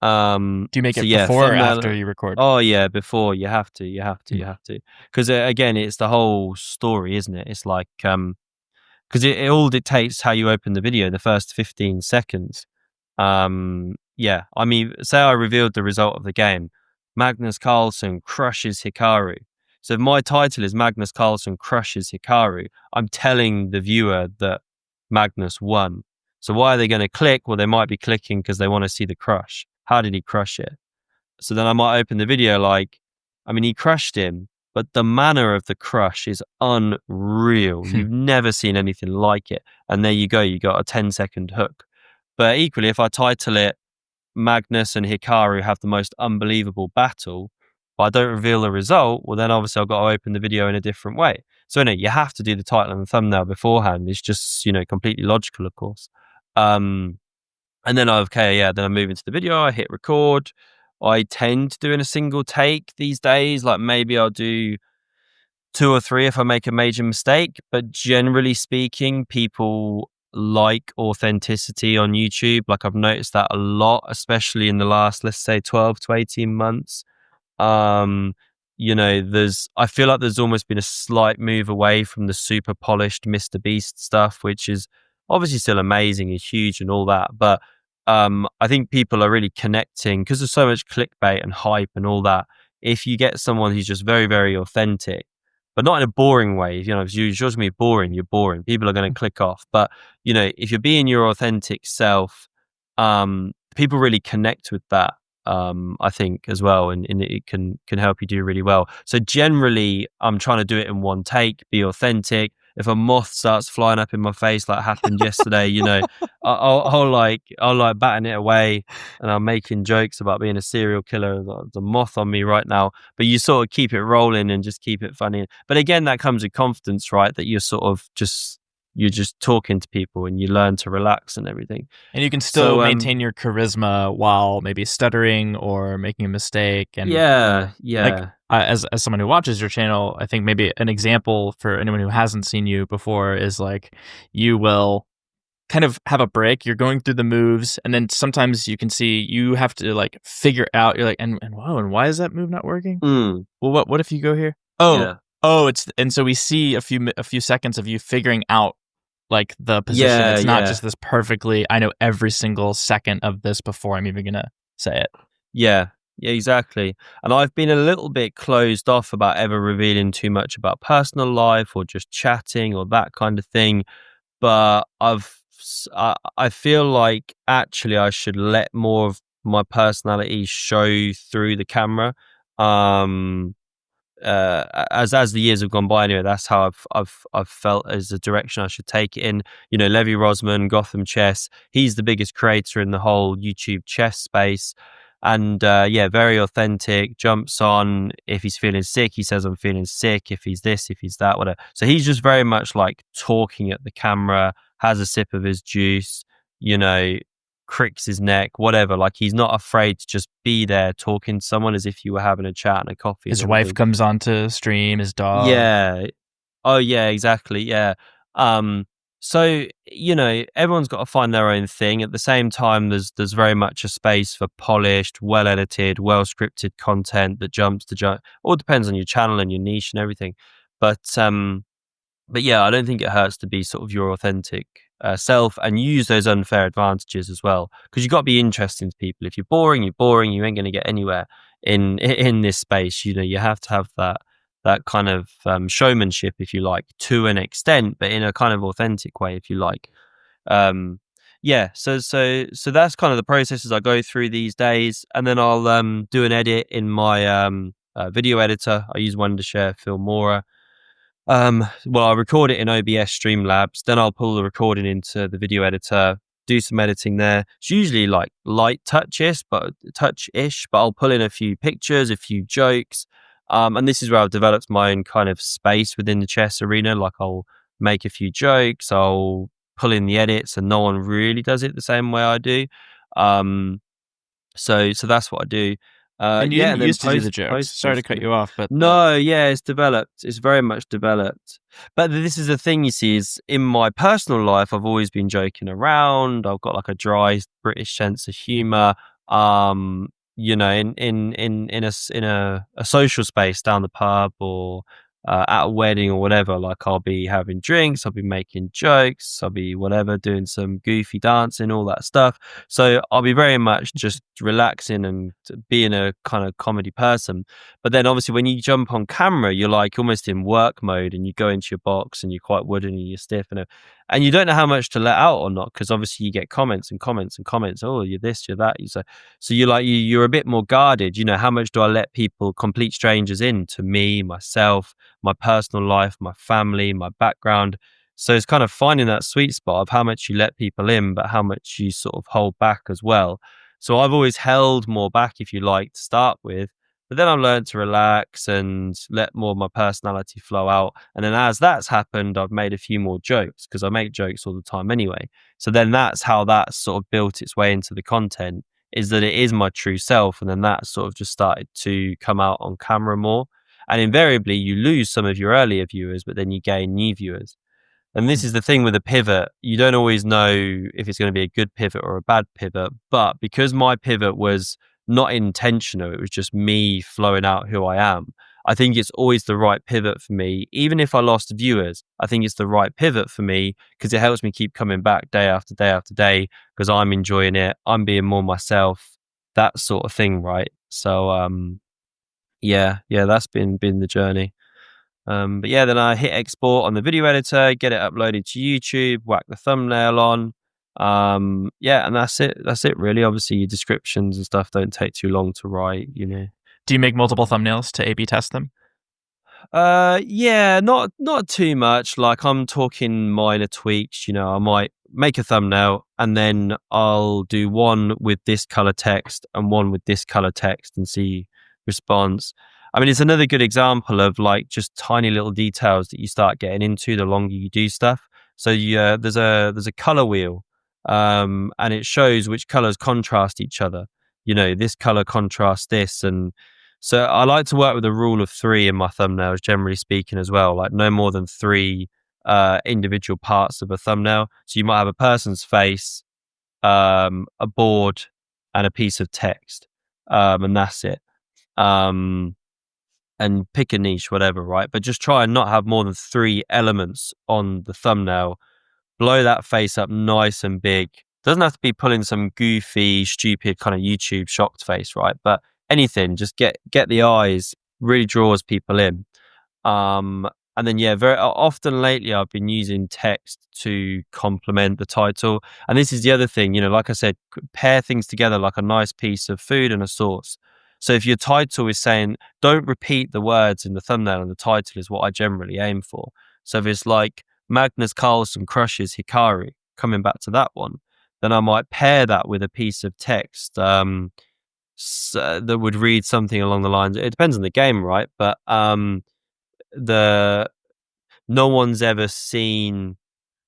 S1: Do you make it before or after you record?
S2: Oh yeah, before. You have to, because again, it's the whole story, isn't it? It's like because it all dictates how you open the video, the first 15 seconds. Yeah, I mean, say I revealed the result of the game, Magnus Carlsen crushes Hikaru. So if my title is Magnus Carlsen crushes Hikaru, I'm telling the viewer that Magnus won. So why are they going to click? Well, they might be clicking because they want to see the crush. How did he crush it? So then I might open the video like, I mean, he crushed him, but the manner of the crush is unreal. You've never seen anything like it. And there you go, you got a 10-second hook. But equally, if I title it Magnus and Hikaru have the most unbelievable battle, but I don't reveal the result, well, then obviously I've got to open the video in a different way. So, you have to do the title and the thumbnail beforehand. It's just, completely logical, of course. And then, then I move into the video, I hit record. I tend to do in a single take these days. Like maybe I'll do 2 or 3 if I make a major mistake. But generally speaking, people like authenticity on YouTube. Like I've noticed that a lot, especially in the last, let's say 12 to 18 months. I feel like there's almost been a slight move away from the super polished Mr. Beast stuff, which is obviously still amazing and huge and all that. But I think people are really connecting because there's so much clickbait and hype and all that. If you get someone who's just very, very authentic, but not in a boring way, if you're just going to be boring, you're boring. People are going to click off. But, if you're being your authentic self, people really connect with that. I think as well, and it can help you do really well. So generally, I'm trying to do it in one take, be authentic. If a moth starts flying up in my face like happened yesterday, I'll like batting it away, and I'm making jokes about being a serial killer. The moth on me right now, but you sort of keep it rolling and just keep it funny. But again, that comes with confidence, right? That you're just talking to people and you learn to relax and everything.
S1: And you can still maintain your charisma while maybe stuttering or making a mistake. And
S2: yeah.
S1: Like as someone who watches your channel, I think maybe an example for anyone who hasn't seen you before is like you will kind of have a break. You're going through the moves, and then sometimes you can see you have to like figure out. You're like, and whoa, and why is that move not working? Well, what if you go here? And so we see a few seconds of you figuring out like the position. It's not just this perfectly, I know every single second of this before I'm even gonna say it.
S2: Yeah, exactly. And I've been a little bit closed off about ever revealing too much about personal life or just chatting or that kind of thing. But I feel like actually I should let more of my personality show through the camera. As the years have gone by, anyway, that's how I've felt as the direction I should take it in. Levi Rosman, Gotham Chess, he's the biggest creator in the whole YouTube chess space, and very authentic. Jumps on if he's feeling sick, he says I'm feeling sick. If he's this, if he's that, whatever. So he's just very much like talking at the camera, has a sip of his juice, cricks his neck, whatever. Like he's not afraid to just be there talking to someone as if you were having a chat and a coffee.
S1: His wife comes on to stream, his dog.
S2: Yeah. Oh yeah, exactly. Yeah. So everyone's got to find their own thing. At the same time, there's very much a space for polished, well edited, well scripted content that jumps to jump. All depends on your channel and your niche and everything. But yeah, I don't think it hurts to be sort of your authentic self and use those unfair advantages as well, because you've got to be interesting to people. If you're boring, you're boring. You ain't going to get anywhere in this space. You have to have that kind of showmanship, if you like, to an extent, but in a kind of authentic way, if you like. So that's kind of the processes I go through these days, and then I'll do an edit in my video editor. I use Wondershare Filmora. I record it in OBS Streamlabs, then I'll pull the recording into the video editor, do some editing there. It's usually like light touch-ish, but I'll pull in a few pictures, a few jokes. And this is where I've developed my own kind of space within the chess arena. Like I'll make a few jokes, I'll pull in the edits, and no one really does it the same way I do. So that's what I do.
S1: And you didn't used to do the jokes. Sorry to cut you off, but
S2: no, it's developed. It's very much developed. But this is the thing, you see, is in my personal life, I've always been joking around. I've got like a dry British sense of humor. In a social space down the pub or at a wedding or whatever. Like I'll be having drinks, I'll be making jokes, I'll be whatever, doing some goofy dancing, all that stuff. So I'll be very much just relaxing and being a kind of comedy person. But then obviously when you jump on camera, you're like almost in work mode, and you go into your box and you're quite wooden and you're stiff, and you don't know how much to let out or not, because obviously you get comments and comments and comments. Oh, you're this, you're that. So you're like you're a bit more guarded. How much do I let people, complete strangers, in to me, myself, my personal life, my family, my background? So it's kind of finding that sweet spot of how much you let people in, but how much you sort of hold back as well. So I've always held more back, if you like, to start with. But then I've learned to relax and let more of my personality flow out. And then as that's happened, I've made a few more jokes, because I make jokes all the time anyway. So then that's how that sort of built its way into the content, is that it is my true self. And then that sort of just started to come out on camera more. And invariably, you lose some of your earlier viewers, but then you gain new viewers. And this is the thing with a pivot. You don't always know if it's going to be a good pivot or a bad pivot. But because my pivot was not intentional, it was just me flowing out who I am, I think it's always the right pivot for me. Even if I lost viewers, I think it's the right pivot for me, because it helps me keep coming back day after day after day, because I'm enjoying it. I'm being more myself, that sort of thing, right? So, yeah, that's been the journey. But yeah, then I hit export on the video editor, get it uploaded to YouTube, whack the thumbnail on. Yeah, and that's it. That's it, really. Obviously, your descriptions and stuff don't take too long to write.
S1: Do you make multiple thumbnails to A/B test them?
S2: Yeah, not too much. Like I'm talking minor tweaks. I might make a thumbnail and then I'll do one with this color text and one with this color text and see response. I mean, it's another good example of like just tiny little details that you start getting into the longer you do stuff. So there's a color wheel, and it shows which colors contrast each other. This color contrasts this, and so I like to work with a rule of 3 in my thumbnails, generally speaking, as well. Like no more than 3 individual parts of a thumbnail. So you might have a person's face, a board, and a piece of text, and that's it. And pick a niche, whatever, right? But just try and not have more than 3 elements on the thumbnail. Blow that face up nice and big. Doesn't have to be pulling some goofy, stupid kind of YouTube shocked face, right? But anything, just get the eyes, really draws people in. And then very often lately I've been using text to complement the title. And this is the other thing, like I said, pair things together like a nice piece of food and a sauce. So if your title is saying, don't repeat the words in the thumbnail, and the title is what I generally aim for. So if it's like Magnus Carlsen crushes Hikaru, coming back to that one, then I might pair that with a piece of text that would read something along the lines. It depends on the game, right? But no one's ever seen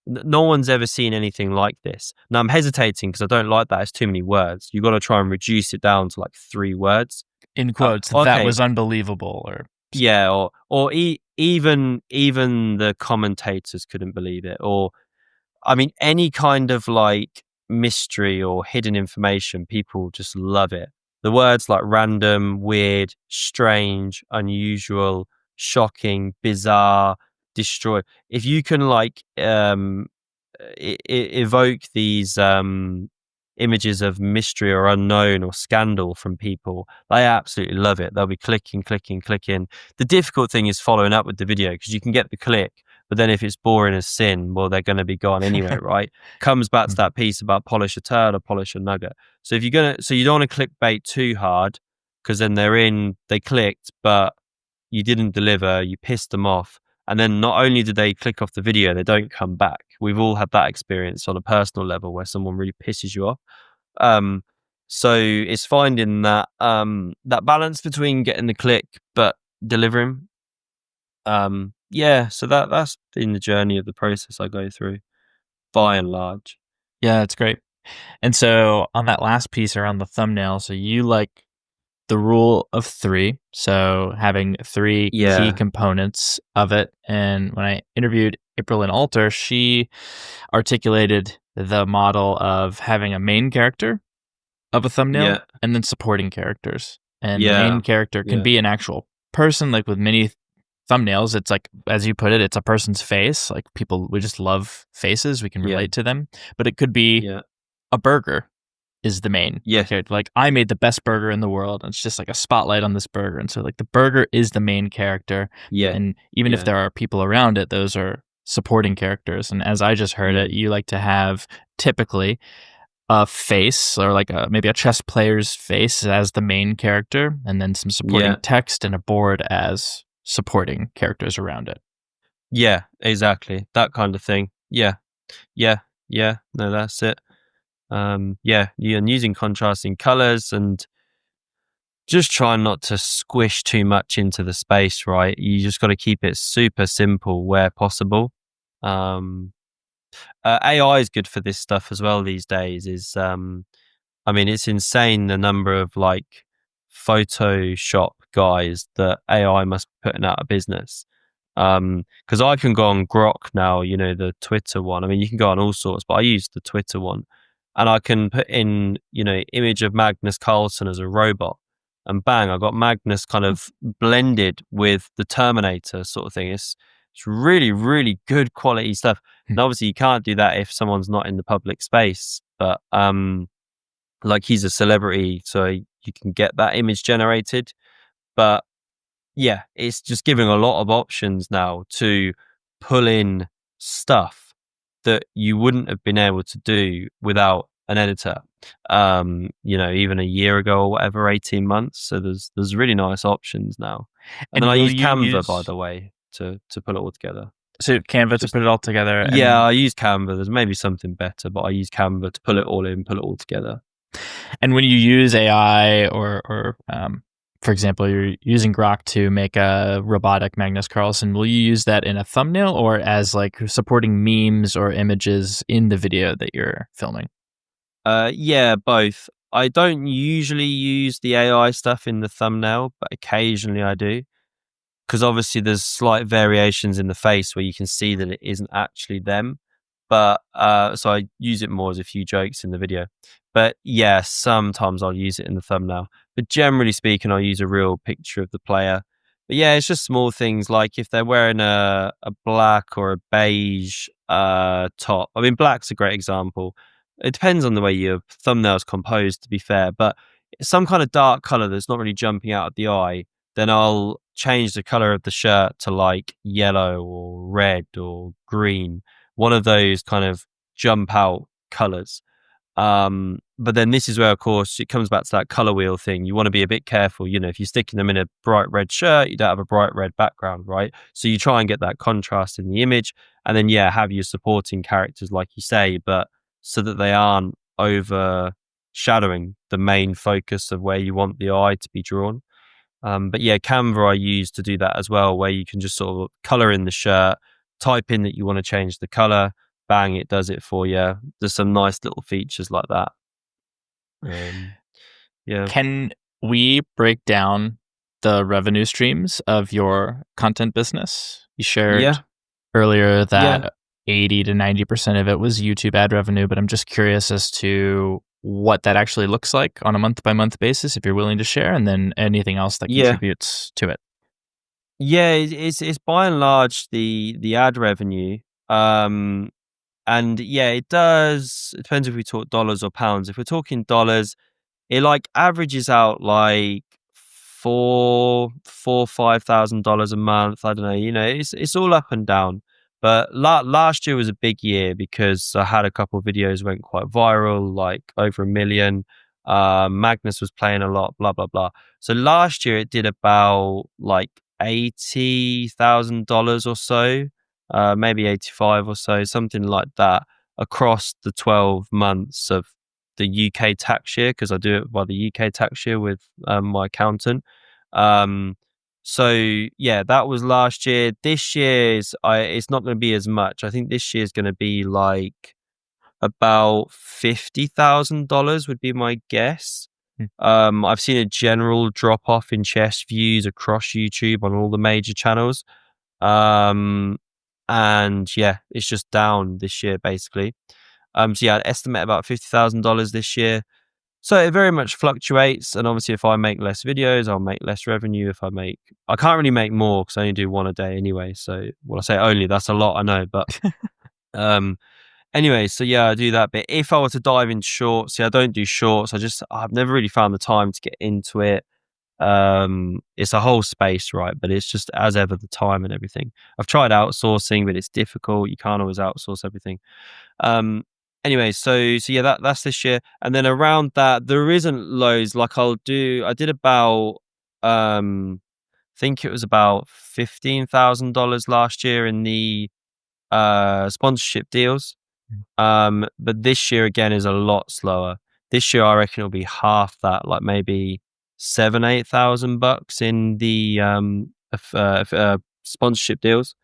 S2: anything like this. Now I'm hesitating because I don't like that. It's too many words. You got to try and reduce it down to like 3 words.
S1: In quotes,
S2: Okay.
S1: That was unbelievable, or
S2: yeah, or even the commentators couldn't believe it, or I mean any kind of like mystery or hidden information, people just love it. The words like random, weird, strange, unusual, shocking, bizarre, destroy. If you can like evoke these images of mystery or unknown or scandal from people, they absolutely love it. They'll be clicking. The difficult thing is following up with the video, because you can get the click, but then if it's boring as sin, well, they're going to be gone anyway, right? Comes back to that piece about polish a turd or polish a nugget. So you don't want to clickbait too hard, because then they clicked, but you didn't deliver, you pissed them off. And then not only do they click off the video, they don't come back. We've all had that experience on a personal level where someone really pisses you off. So it's finding that balance between getting the click but delivering. So that's been the journey of the process I go through, by and large.
S1: Yeah, it's great. And so on that last piece around the thumbnail, so you like the rule of 3, so having 3 key components of it. And when I interviewed April in Alter, she articulated the model of having a main character of a thumbnail and then supporting characters. And the main character can be an actual person, like with many thumbnails, it's like, as you put it, it's a person's face. Like people, we just love faces. We can
S2: Yeah.
S1: relate to them. But it could be
S2: Yeah.
S1: a burger is the main
S2: Yeah.
S1: character. Like I made the best burger in the world. And it's just like a spotlight on this burger. And so like the burger is the main character.
S2: Yeah.
S1: And even if
S2: Yeah.
S1: there are people around it, those are supporting characters. And as I just heard
S2: Yeah.
S1: it, you like to have typically a face or like maybe a chess player's face as the main character, and then some supporting
S2: Yeah.
S1: text and a board as supporting characters around it.
S2: Yeah, exactly. That kind of thing. Yeah. Yeah. Yeah. No, that's it. Yeah, you're using contrasting colors and just trying not to squish too much into the space, right? You just got to keep it super simple where possible. Um, AI is good for this stuff as well these days. I mean, it's insane the number of like Photoshop guys that AI must be putting out of business. Because I can go on Grok now, you know, the Twitter one. I mean, you can go on all sorts, but I use the Twitter one, and I can put in, you know, image of Magnus Carlsen as a robot, and bang, I got Magnus kind of blended with the Terminator sort of thing. It's really really good quality stuff. And obviously, you can't do that if someone's not in the public space, but like he's a celebrity, so you can get that image generated. But yeah, it's just giving a lot of options now to pull in stuff that you wouldn't have been able to do without an editor. You know, even a year ago or whatever, 18 months. So there's really nice options now. And then
S1: And
S2: I
S1: will
S2: use
S1: you
S2: Canva, by
S1: use
S2: the way, to pull it all together.
S1: so Canva to
S2: Just
S1: put it all together?
S2: yeah,
S1: And
S2: I use Canva. There's maybe something better, but I use Canva to pull it all in, pull it all together.
S1: and when you use AI or for example, you're using Grok to make a robotic Magnus Carlsen, will you use that in a thumbnail or as like supporting memes or images in the video that you're filming?
S2: Yeah, both. I don't usually use the AI stuff in the thumbnail, but occasionally I do. Because obviously there's slight variations in the face where you can see that it isn't actually them. But so I use it more as a few jokes in the video. But yeah, sometimes I'll use it in the thumbnail. But generally speaking, I'll use a real picture of the player. But yeah, it's just small things like if they're wearing a black or a beige top. I mean, black's a great example. It depends on the way your thumbnail's composed, to be fair. But some kind of dark color that's not really jumping out of the eye, then I'll change the color of the shirt to like yellow or red or green, one of those kind of jump out colors. But then this is where, of course, it comes back to that color wheel thing. You want to be a bit careful. You know, if you're sticking them in a bright red shirt, you don't have a bright red background, right? So you try and get that contrast in the image, and then yeah, have your supporting characters, like you say, but so that they aren't overshadowing the main focus of where you want the eye to be drawn. But yeah, Canva I use to do that as well, where you can just sort of color in the shirt, type in that you want to change the color, bang, it does it for you. There's some nice little features like that. Yeah,
S1: Can we break down the revenue streams of your content business? You shared
S2: yeah,
S1: earlier
S2: yeah,
S1: that 80 to 90% of it was YouTube ad revenue, but I'm just curious as to what that actually looks like on a month by month basis, if you're willing to share, and then anything else that
S2: yeah,
S1: contributes to it.
S2: yeah. It's by and large the ad revenue. And yeah, it does. It depends if we talk dollars or pounds. If we're talking dollars, it like averages out like $5,000 a month. I don't know. You know, it's all up and down. But last year was a big year because I had a couple of videos went quite viral, like over 1 million. Magnus was playing a lot, blah blah blah. So last year it did about like $80,000 or so, maybe 85 or so, something like that, across the 12 months of the UK tax year, because I do it by the UK tax year with my accountant. Um, so yeah, that was last year. This year's it's not going to be as much. I think this year's going to be like about $50,000 would be my guess.
S1: Hmm.
S2: I've seen a general drop off in chess views across YouTube on all the major channels. Um, and yeah, it's just down this year basically. So yeah, I'd estimate about $50,000 this year. So it very much fluctuates, and obviously if I make less videos, I'll make less revenue. I can't really make more because I only do one a day anyway. So, well, I say only, that's a lot, I know, but um, anyway, so yeah, I do that bit. If I were to dive into shorts, I don't do shorts. I've never really found the time to get into it. It's a whole space, right? But it's just, as ever, the time and everything. I've tried outsourcing, but it's difficult. You can't always outsource everything. Um, anyway, so yeah, that's this year. And then around that, there isn't loads. Like I did about, I think it was about $15,000 last year in the sponsorship deals. But this year again is a lot slower. This year I reckon it'll be half that, like maybe $7,000-8,000 in the sponsorship deals.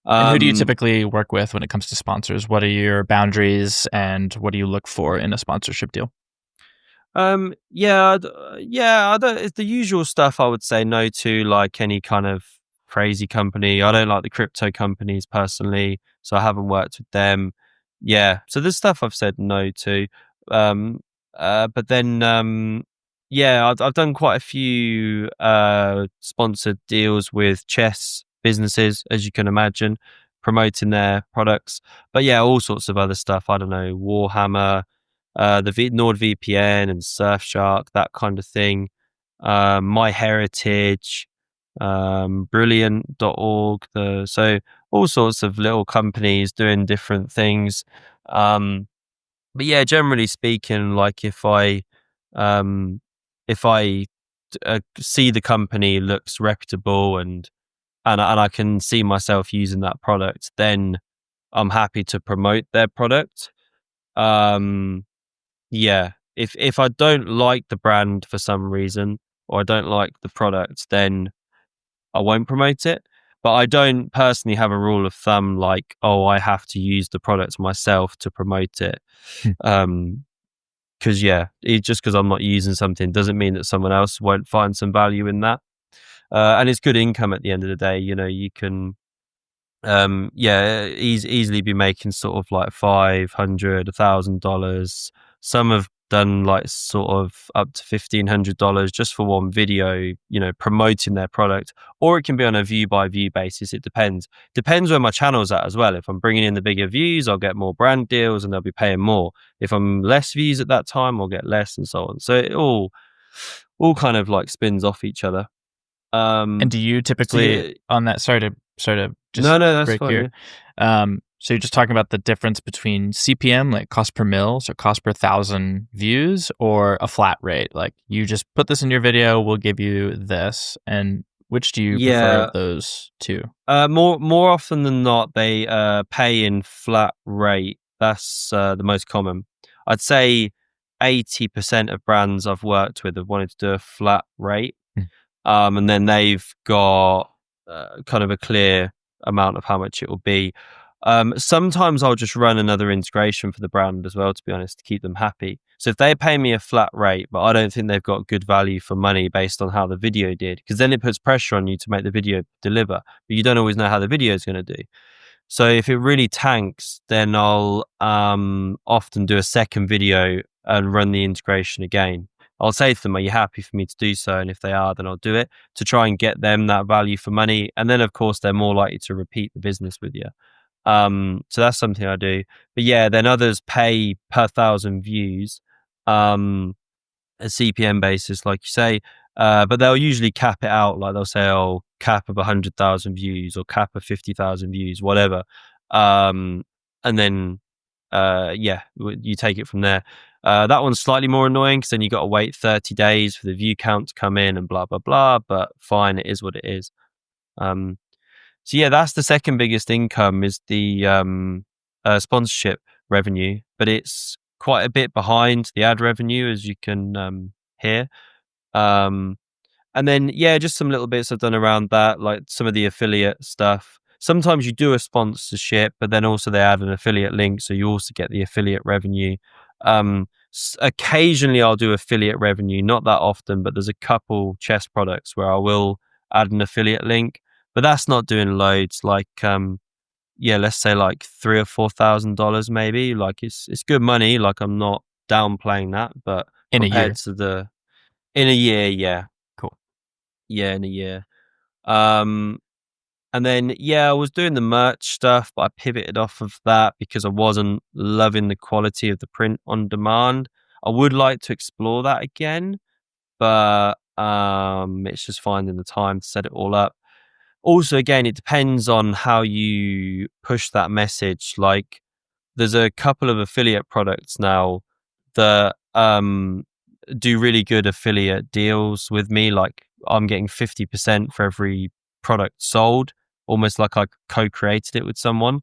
S1: And who do you
S2: Um,
S1: typically work with when it comes to sponsors? What are your boundaries and what do you look for in a sponsorship deal?
S2: yeah, I don't, it's the usual stuff I would say no to, like any kind of crazy company. I don't like the crypto companies personally, so I haven't worked with them. Yeah, so there's stuff I've said no to. Um, but then, yeah, I've done quite a few sponsored deals with chess businesses, as you can imagine, promoting their products. But yeah, all sorts of other stuff. I don't know, Warhammer, NordVPN and Surfshark, that kind of thing. My Heritage, Brilliant.org. So all sorts of little companies doing different things. But yeah, generally speaking, like um, if I see the company looks reputable and I can see myself using that product, then I'm happy to promote their product. Um, yeah. If I don't like the brand for some reason, or I don't like the product, then I won't promote it. But I don't personally have a rule of thumb like, oh, I have to use the product myself to promote it.
S1: Hmm.
S2: Because yeah, just because I'm not using something doesn't mean that someone else won't find some value in that. And it's good income at the end of the day. You know, you can easily be making sort of like $500, $1,000. Some have done like sort of up to $1,500 just for one video, you know, promoting their product. Or it can be on a view by view basis. It depends where my channel's at as well. If I'm bringing in the bigger views, I'll get more brand deals and they'll be paying more. If I'm less views at that time, I'll get less, and so on. So it all kind of like spins off each other.
S1: And
S2: um
S1: do you
S2: so
S1: typically
S2: yeah.
S1: on that, sorry to just
S2: No, that's
S1: break
S2: fine.
S1: your,
S2: Yeah.
S1: so you're just talking about the difference between CPM, like cost per mil, so cost per thousand views, or a flat rate, like you just put this in your video, we'll give you this, and which do you prefer of
S2: Yeah.
S1: those two?
S2: More often than not, they pay in flat rate. That's the most common. I'd say 80% of brands I've worked with have wanted to do a flat rate,
S1: Hmm.
S2: and then they've got kind of a clear amount of how much it will be. Sometimes I'll just run another integration for the brand as well, to be honest, to keep them happy. So if they pay me a flat rate, but I don't think they've got good value for money based on how the video did, because then it puts pressure on you to make the video deliver, but you don't always know how the video is going to do. So if it really tanks, then I'll often do a second video and run the integration again. I'll say to them, "Are you happy for me to do so?" And if they are, then I'll do it to try and get them that value for money. And then, of course, they're more likely to repeat the business with you. So that's something I do. But yeah, then others pay per thousand views, a CPM basis, like you say. But they'll usually cap it out. Like they'll say, "Oh, cap of 100,000 views or cap of 50,000 views, whatever." And then, you take it from there. That one's slightly more annoying because then you got to wait 30 days for the view count to come in and blah blah blah. But fine, it is what it is. Um, so yeah, that's the second biggest income is the sponsorship revenue, but it's quite a bit behind the ad revenue, as you can hear. Um, and then yeah, just some little bits I've done around that, like some of the affiliate stuff. Sometimes you do a sponsorship, but then also they add an affiliate link, so you also get the affiliate revenue. Occasionally I'll do affiliate revenue, not that often, but there's a couple chess products where I will add an affiliate link, but that's not doing loads. Like yeah, let's say like $3,000 or $4,000 maybe. Like it's good money. Like I'm not downplaying that, but
S1: In a
S2: compared
S1: year.
S2: to in a year. Yeah.
S1: Cool.
S2: Yeah, in a year. Um, and then, yeah, I was doing the merch stuff, but I pivoted off of that because I wasn't loving the quality of the print on demand. I would like to explore that again, but it's just finding the time to set it all up. Also, again, it depends on how you push that message. Like, there's a couple of affiliate products now that do really good affiliate deals with me. Like, I'm getting 50% for every product sold, almost like I co-created it with someone.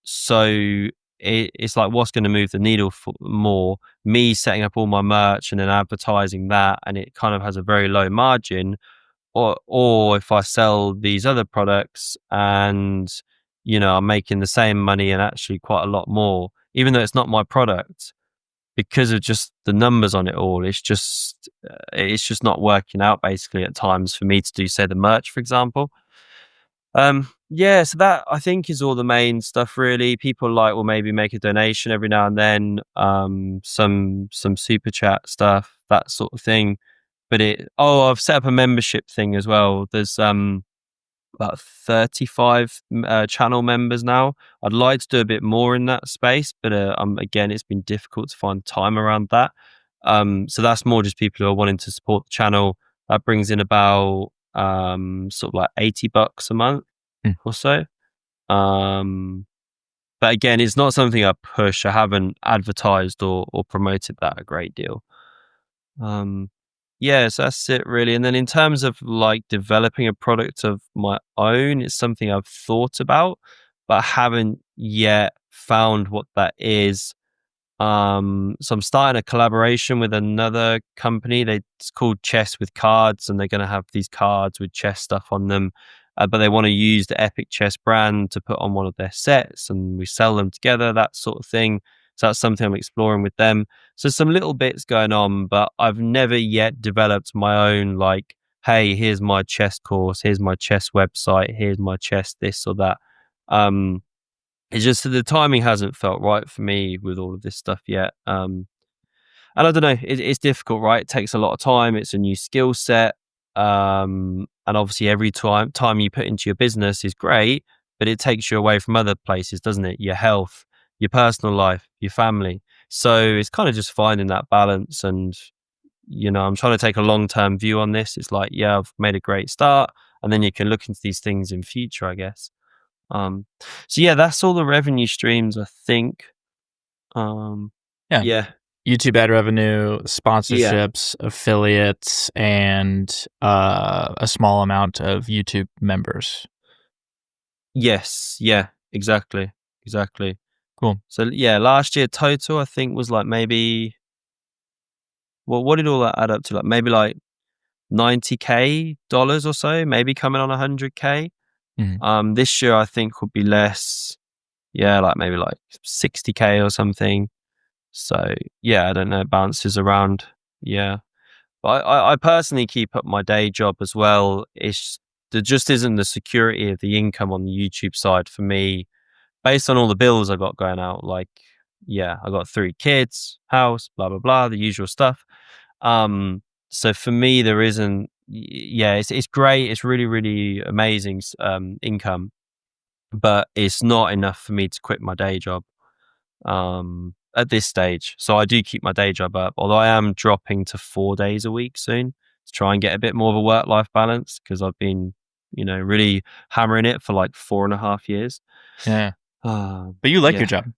S2: So it's like, what's going to move the needle for more? Me setting up all my merch and then advertising that, and it kind of has a very low margin, or if I sell these other products and I'm making the same money and actually quite a lot more, even though it's not my product, because of just the numbers on it all. It's just not working out basically at times for me to do, say, the merch, for example. Yeah, so that I think is all the main stuff really. People will maybe make a donation every now and then, some super chat stuff, that sort of thing. But I've set up a membership thing as well. There's about 35 channel members now. I'd like to do a bit more in that space, but again, it's been difficult to find time around that. So that's more just people who are wanting to support the channel. That brings in about sort of like $80 a month
S1: Mm.
S2: or so. But again, it's not something I push. I haven't advertised or promoted that a great deal. Yeah, so that's it really. And then in terms of developing a product of my own, it's something I've thought about, but I haven't yet found what that is. So I'm starting a collaboration with another company. It's called Chess with Cards, and they're going to have these cards with chess stuff on them. But they want to use the Epic Chess brand to put on one of their sets, and we sell them together, that sort of thing. So that's something I'm exploring with them. So some little bits going on, but I've never yet developed my own, hey, here's my chess course, here's my chess website, here's my chess this or that. It's just that the timing hasn't felt right for me with all of this stuff yet. And I don't know, it's difficult, right? It takes a lot of time. It's a new skill set. And obviously every time you put into your business is great, but it takes you away from other places, doesn't it? Your health, your personal life, your family. So it's kind of just finding that balance. And, I'm trying to take a long-term view on this. It's like, yeah, I've made a great start. And then you can look into these things in future, I guess. So yeah, that's all the revenue streams, I think. Um,
S1: Yeah.
S2: yeah,
S1: YouTube ad revenue,
S2: yeah,
S1: sponsorships, affiliates, and a small amount of YouTube members.
S2: yes, yeah, exactly.
S1: Cool.
S2: So yeah, last year total, I think was maybe, well, what did all that add up to? Maybe $90K or so, maybe coming on 100K.
S1: Mhm.
S2: This year I think would be less. Yeah, maybe 60K or something. So yeah, I don't know, it bounces around. Yeah. But I personally keep up my day job as well. There just isn't the security of the income on the YouTube side for me, based on all the bills I got going out. Yeah, I got 3 kids, house, blah blah blah, the usual stuff. So for me, there isn't. Yeah, it's great. It's really really amazing income, but it's not enough for me to quit my day job at this stage. So I do keep my day job up, although I am dropping to 4 days a week soon to try and get a bit more of a work-life balance, because I've been, really hammering it for 4.5 years.
S1: Yeah. But you like your
S2: Yeah.
S1: job.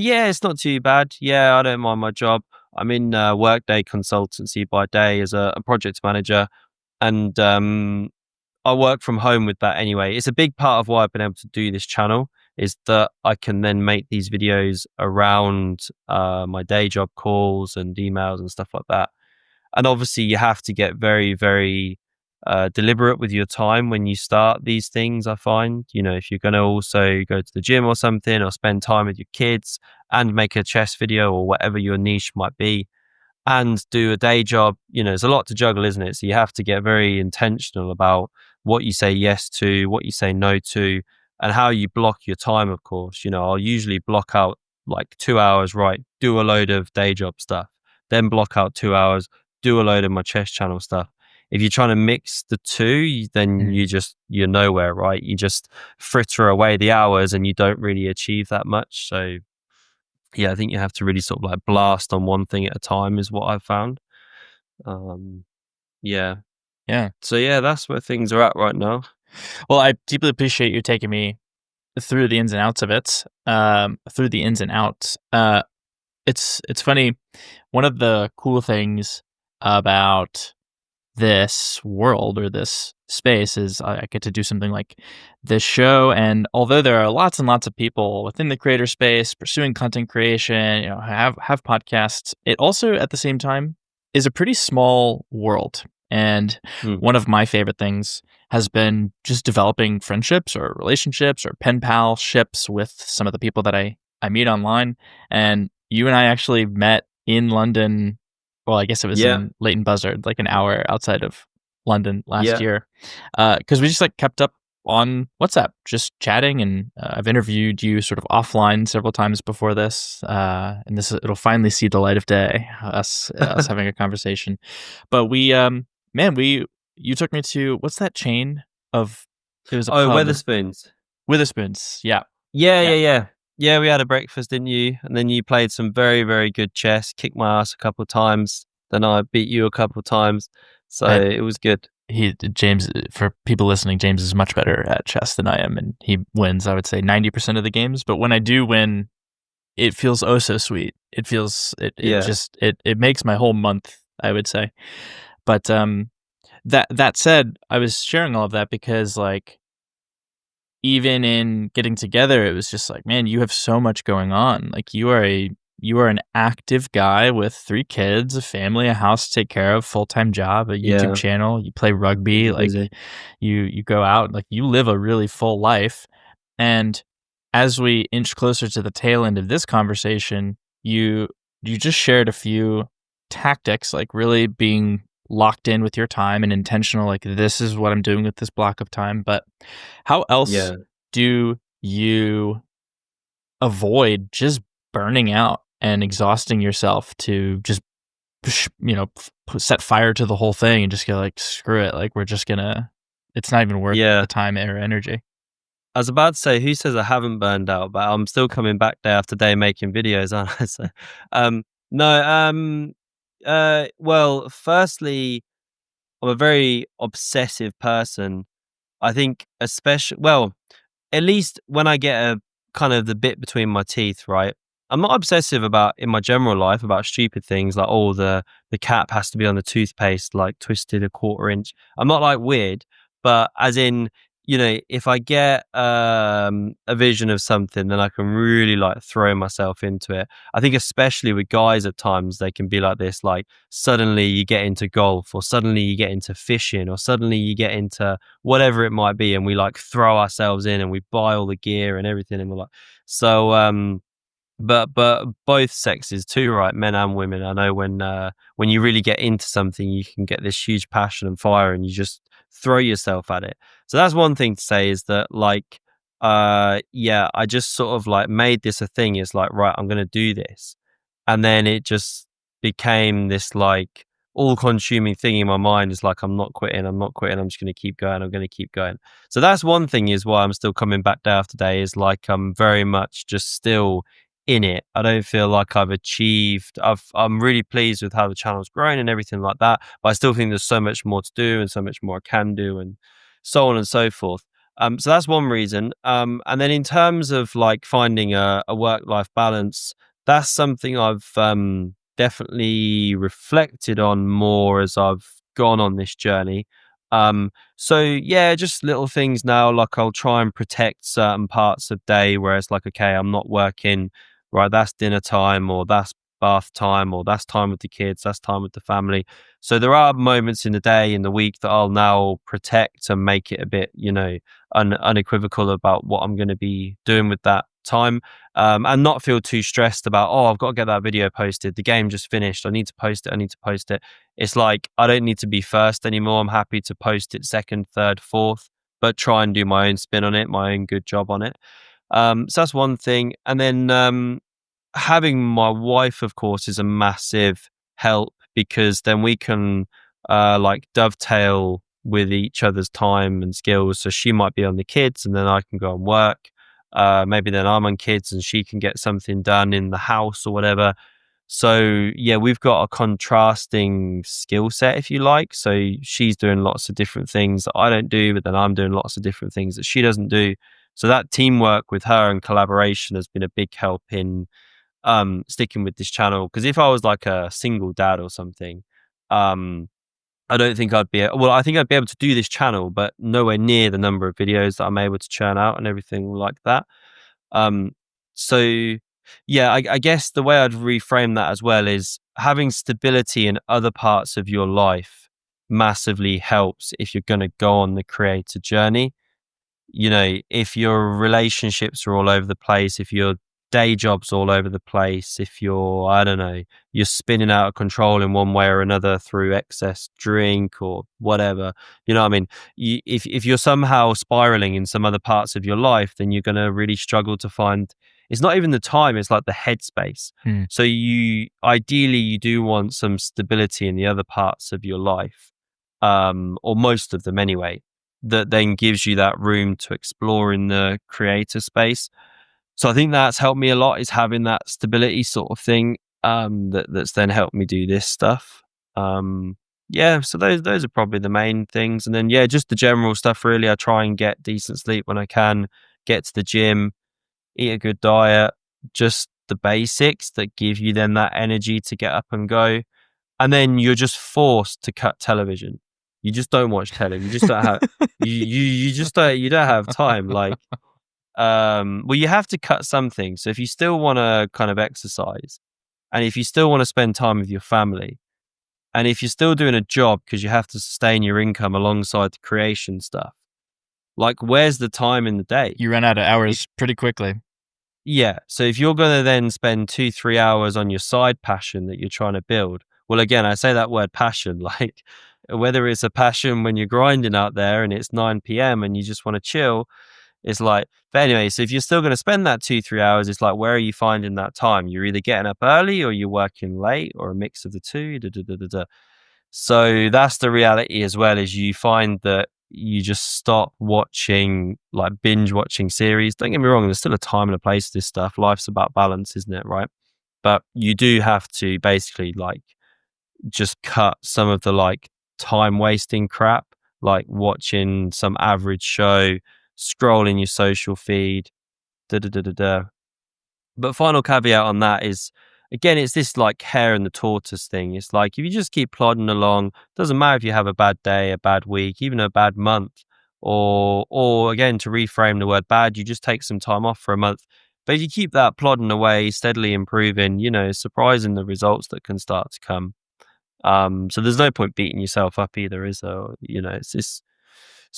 S2: Yeah, it's not too bad. Yeah, I don't mind my job. I'm in Workday consultancy by day as a project manager, and I work from home with that anyway. It's a big part of why I've been able to do this channel, is that I can then make these videos around my day job calls and emails and stuff like that. And obviously, you have to get very, very deliberate with your time when you start these things. I find, if you're going to also go to the gym or something, or spend time with your kids and make a chess video or whatever your niche might be, and do a day job, there's a lot to juggle, isn't it? So you have to get very intentional about what you say yes to, what you say no to, and how you block your time, of course. I'll usually block out like 2 hours, right, do a load of day job stuff, then block out 2 hours, do a load of my chess channel stuff. If you're trying to mix the two, then you're nowhere, right? You just fritter away the hours and you don't really achieve that much. So yeah, I think you have to really sort of like blast on one thing at a time is what I've found. Yeah.
S1: Yeah.
S2: So yeah, that's where things are at right now.
S1: Well, I deeply appreciate you taking me through the ins and outs of it. Through the ins and outs. It's funny. One of the cool things about this world or this space is I get to do something like this show. And although there are lots and lots of people within the creator space pursuing content creation, have podcasts, it also at the same time is a pretty small world. And one of my favorite things has been just developing friendships or relationships or pen pal ships with some of the people that I meet online. And you and I actually met in London. Well, I guess it was in Leighton Buzzard, like an hour outside of London last year. Because we just like kept up on WhatsApp, just chatting. And I've interviewed you sort of offline several times before this. And it'll finally see the light of day, us having a conversation. But you took me to, what's that chain of, it was a pub.
S2: Wetherspoons.
S1: Witherspoons, yeah.
S2: Yeah, we had a breakfast, didn't you? And then you played some very, very good chess, kicked my ass a couple of times. Then I beat you a couple of times. So it was good.
S1: James, for people listening, James is much better at chess than I am. And he wins, I would say, 90% of the games. But when I do win, it feels oh so sweet. It feels, it makes my whole month, I would say. But that said, I was sharing all of that because like, even in getting together, it was just like, man, you have so much going on. Like you are an active guy with 3 kids, a family, a house to take care of, full-time job, a YouTube channel. You play rugby, like you go out, like you live a really full life. And as we inch closer to the tail end of this conversation, you just shared a few tactics, like really being locked in with your time and intentional, like this is what I'm doing with this block of time. But how else do you avoid just burning out and exhausting yourself to just set fire to the whole thing and just go like, screw it, like it's not even worth the time or energy?
S2: I was about to say, who says I haven't burned out, but I'm still coming back day after day making videos, aren't I? So, well, firstly, I'm a very obsessive person. I think especially, well, at least when I get a kind of the bit between my teeth, right? I'm not obsessive about in my general life about stupid things like, oh, the cap has to be on the toothpaste, like twisted a quarter inch. I'm not like weird, but as in, if I get a vision of something, then I can really like throw myself into it. I think especially with guys at times, they can be like this, like suddenly you get into golf or suddenly you get into fishing or suddenly you get into whatever it might be. And we like throw ourselves in and we buy all the gear and everything. And we're like, so, but both sexes too, right? Men and women. I know when you really get into something, you can get this huge passion and fire and you just throw yourself at it. So that's one thing to say is that like, I just sort of like made this a thing. It's like, right, I'm going to do this. And then it just became this like all consuming thing in my mind. It's like, I'm not quitting. I'm just going to keep going. I'm going to keep going. So that's one thing is why I'm still coming back day after day is like, I'm very much just still in it. I don't feel like I've achieved. I'm really pleased with how the channel's grown and everything like that. But I still think there's so much more to do and so much more I can do and so on and so forth. So that's one reason. And then in terms of like finding a work-life balance, that's something I've definitely reflected on more as I've gone on this journey. So yeah, just little things now, like I'll try and protect certain parts of day where it's like, okay, I'm not working, right? That's dinner time or that's bath time or that's time with the kids, that's time with the family. So there are moments in the day, in the week that I'll now protect and make it a bit, unequivocal about what I'm going to be doing with that time, and not feel too stressed about, oh, I've got to get that video posted. The game just finished. I need to post it. It's like, I don't need to be first anymore. I'm happy to post it second, third, fourth, but try and do my own spin on it, my own good job on it. So that's one thing. And then, having my wife, of course, is a massive help, because then we can like dovetail with each other's time and skills. So she might be on the kids and then I can go and work. Maybe then I'm on kids and she can get something done in the house or whatever. So yeah, we've got a contrasting skill set, if you like. So she's doing lots of different things that I don't do, but then I'm doing lots of different things that she doesn't do. So that teamwork with her and collaboration has been a big help in sticking with this channel. Because if I was like a single dad or something, I don't think I'd be well, I think I'd be able to do this channel, but nowhere near the number of videos that I'm able to churn out and everything like that. Um, so yeah, I guess the way I'd reframe that as well is having stability in other parts of your life massively helps if you're going to go on the creator journey. You know, if your relationships are all over the place, if your day job's all over the place, if you're, I don't know, you're spinning out of control in one way or another through excess drink or whatever, you know what I mean? If you're somehow spiraling in some other parts of your life, then you're going to really struggle to find, it's not even the time, it's like the headspace. So ideally you do want some stability in the other parts of your life, or most of them anyway, that then gives you that room to explore in the creator space. So I think that's helped me a lot, is having that stability sort of thing, that's then helped me do this stuff. Yeah, so those are probably the main things. And then yeah, just the general stuff really. I try and get decent sleep when I can, get to the gym, eat a good diet, just the basics that give you then that energy to get up and go. And then you're just forced to cut television. You just don't watch television. You just don't have you don't have time. Like, well, you have to cut something. So if you still want to kind of exercise, and if you still want to spend time with your family, and if you're still doing a job because you have to sustain your income alongside the creation stuff, like where's the time in the day?
S1: You run out of hours pretty quickly.
S2: Yeah. So if you're going to then spend 2-3 hours on your side passion that you're trying to build, well, again, I say that word passion, like whether it's a passion when you're grinding out there and it's 9 p.m. and you just want to chill, it's like, but anyway, so if you're still going to spend that 2-3 hours, it's like, where are you finding that time? You're either getting up early or you're working late, or a mix of the two. Da, da, da, da, da. So that's the reality as well, is you find that you just stop watching, like binge watching series. Don't get me wrong, there's still a time and a place for this stuff. Life's about balance, isn't it? Right. But you do have to basically like just cut some of the like time wasting crap, like watching some average show, scrolling your social feed, da da da da da. But final caveat on that is, again, it's this like hare and the tortoise thing. It's like if you just keep plodding along, doesn't matter if you have a bad day, a bad week, even a bad month, or again, to reframe the word bad, you just take some time off for a month. But if you keep that plodding away, steadily improving, you know, surprising the results that can start to come. So there's no point beating yourself up either, is there? You know, it's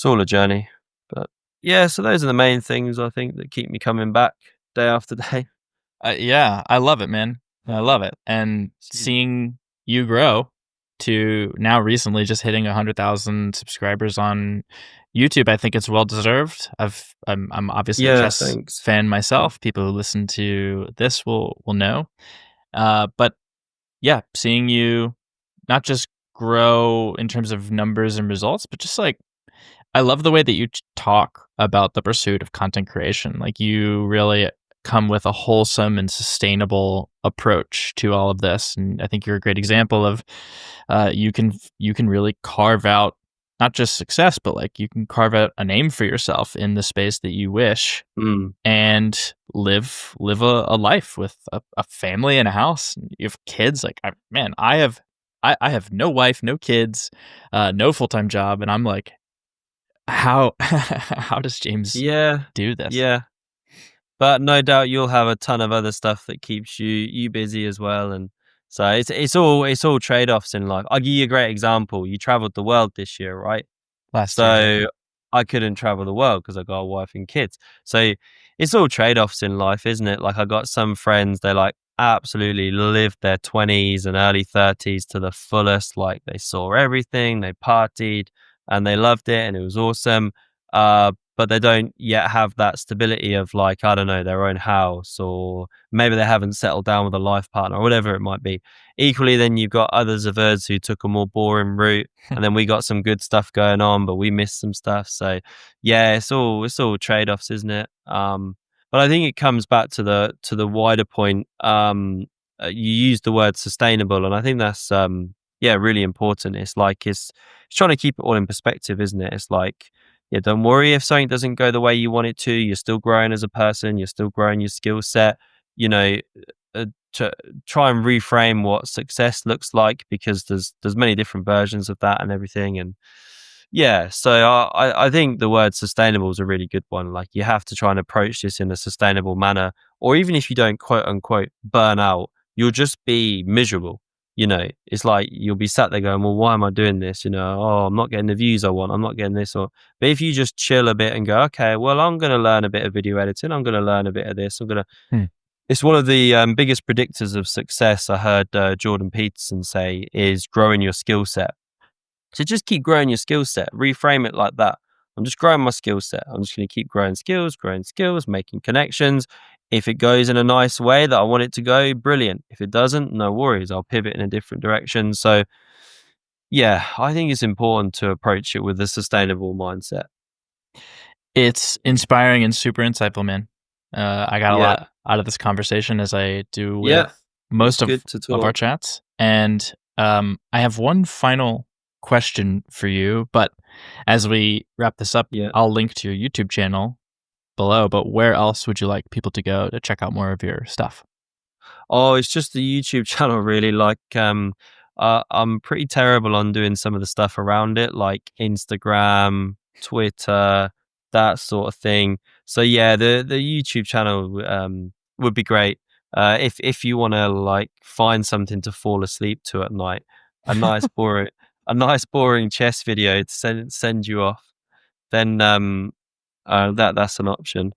S2: all a journey. But yeah, so those are the main things I think that keep me coming back day after day.
S1: Yeah, I love it, man. I love it. And seeing you grow to now recently just hitting 100,000 subscribers on YouTube, I think it's well deserved. I'm obviously a chess fan myself. People who listen to this will know. But yeah, seeing you not just grow in terms of numbers and results, but just like, I love the way that you talk about the pursuit of content creation. Like you really come with a wholesome and sustainable approach to all of this, and I think you're a great example of you can really carve out not just success, but like you can carve out a name for yourself in the space that you wish, and live a life with a family and a house. You have kids. Like I have no wife, no kids, no full-time job, and I'm like, how does James do this?
S2: Yeah. But no doubt you'll have a ton of other stuff that keeps you busy as well. And so it's all trade-offs in life. I'll give you a great example. You traveled the world this year, right?
S1: Last year.
S2: So I couldn't travel the world because I got a wife and kids. So it's all trade-offs in life, isn't it? Like I got some friends, they like absolutely lived their 20s and early 30s to the fullest. Like they saw everything, they partied and they loved it and it was awesome. but they don't yet have that stability of like, I don't know, their own house, or maybe they haven't settled down with a life partner or whatever it might be. Equally, then you've got others of us who took a more boring route, and then we got some good stuff going on, but we missed some stuff. So yeah, it's all trade-offs, isn't it? But I think it comes back to the wider point. You used the word sustainable, and I think that's really important. It's like it's trying to keep it all in perspective, isn't it? It's like, yeah, don't worry if something doesn't go the way you want it to. You're still growing as a person. You're still growing your skill set. You know, to try and reframe what success looks like, because there's many different versions of that and everything. And yeah, so I think the word sustainable is a really good one. Like, you have to try and approach this in a sustainable manner, or even if you don't quote unquote burn out, you'll just be miserable. It's like you'll be sat there going, well, why am I doing this? Oh, I'm not getting the views I want. I'm not getting this. But if you just chill a bit and go, okay, well, I'm going to learn a bit of video editing. I'm going to learn a bit of this. It's one of the biggest predictors of success, I heard Jordan Peterson say, is growing your skill set. So just keep growing your skill set. Reframe it like that. I'm just growing my skill set. I'm just going to keep growing skills, making connections. If it goes in a nice way that I want it to go, brilliant. If it doesn't, no worries. I'll pivot in a different direction. So yeah, I think it's important to approach it with a sustainable mindset.
S1: It's inspiring and super insightful, man. I got a lot out of this conversation, as I do with most of our chats. And I have one final question for you, but as we wrap this up, I'll link to your YouTube channel below, but where else would you like people to go to check out more of your stuff?
S2: Oh, it's just the YouTube channel, really. Like, I'm pretty terrible on doing some of the stuff around it, like Instagram, Twitter, that sort of thing. So yeah, the YouTube channel would be great. If you want to like find something to fall asleep to at night, a nice boring chess video to send you off, then that's an option.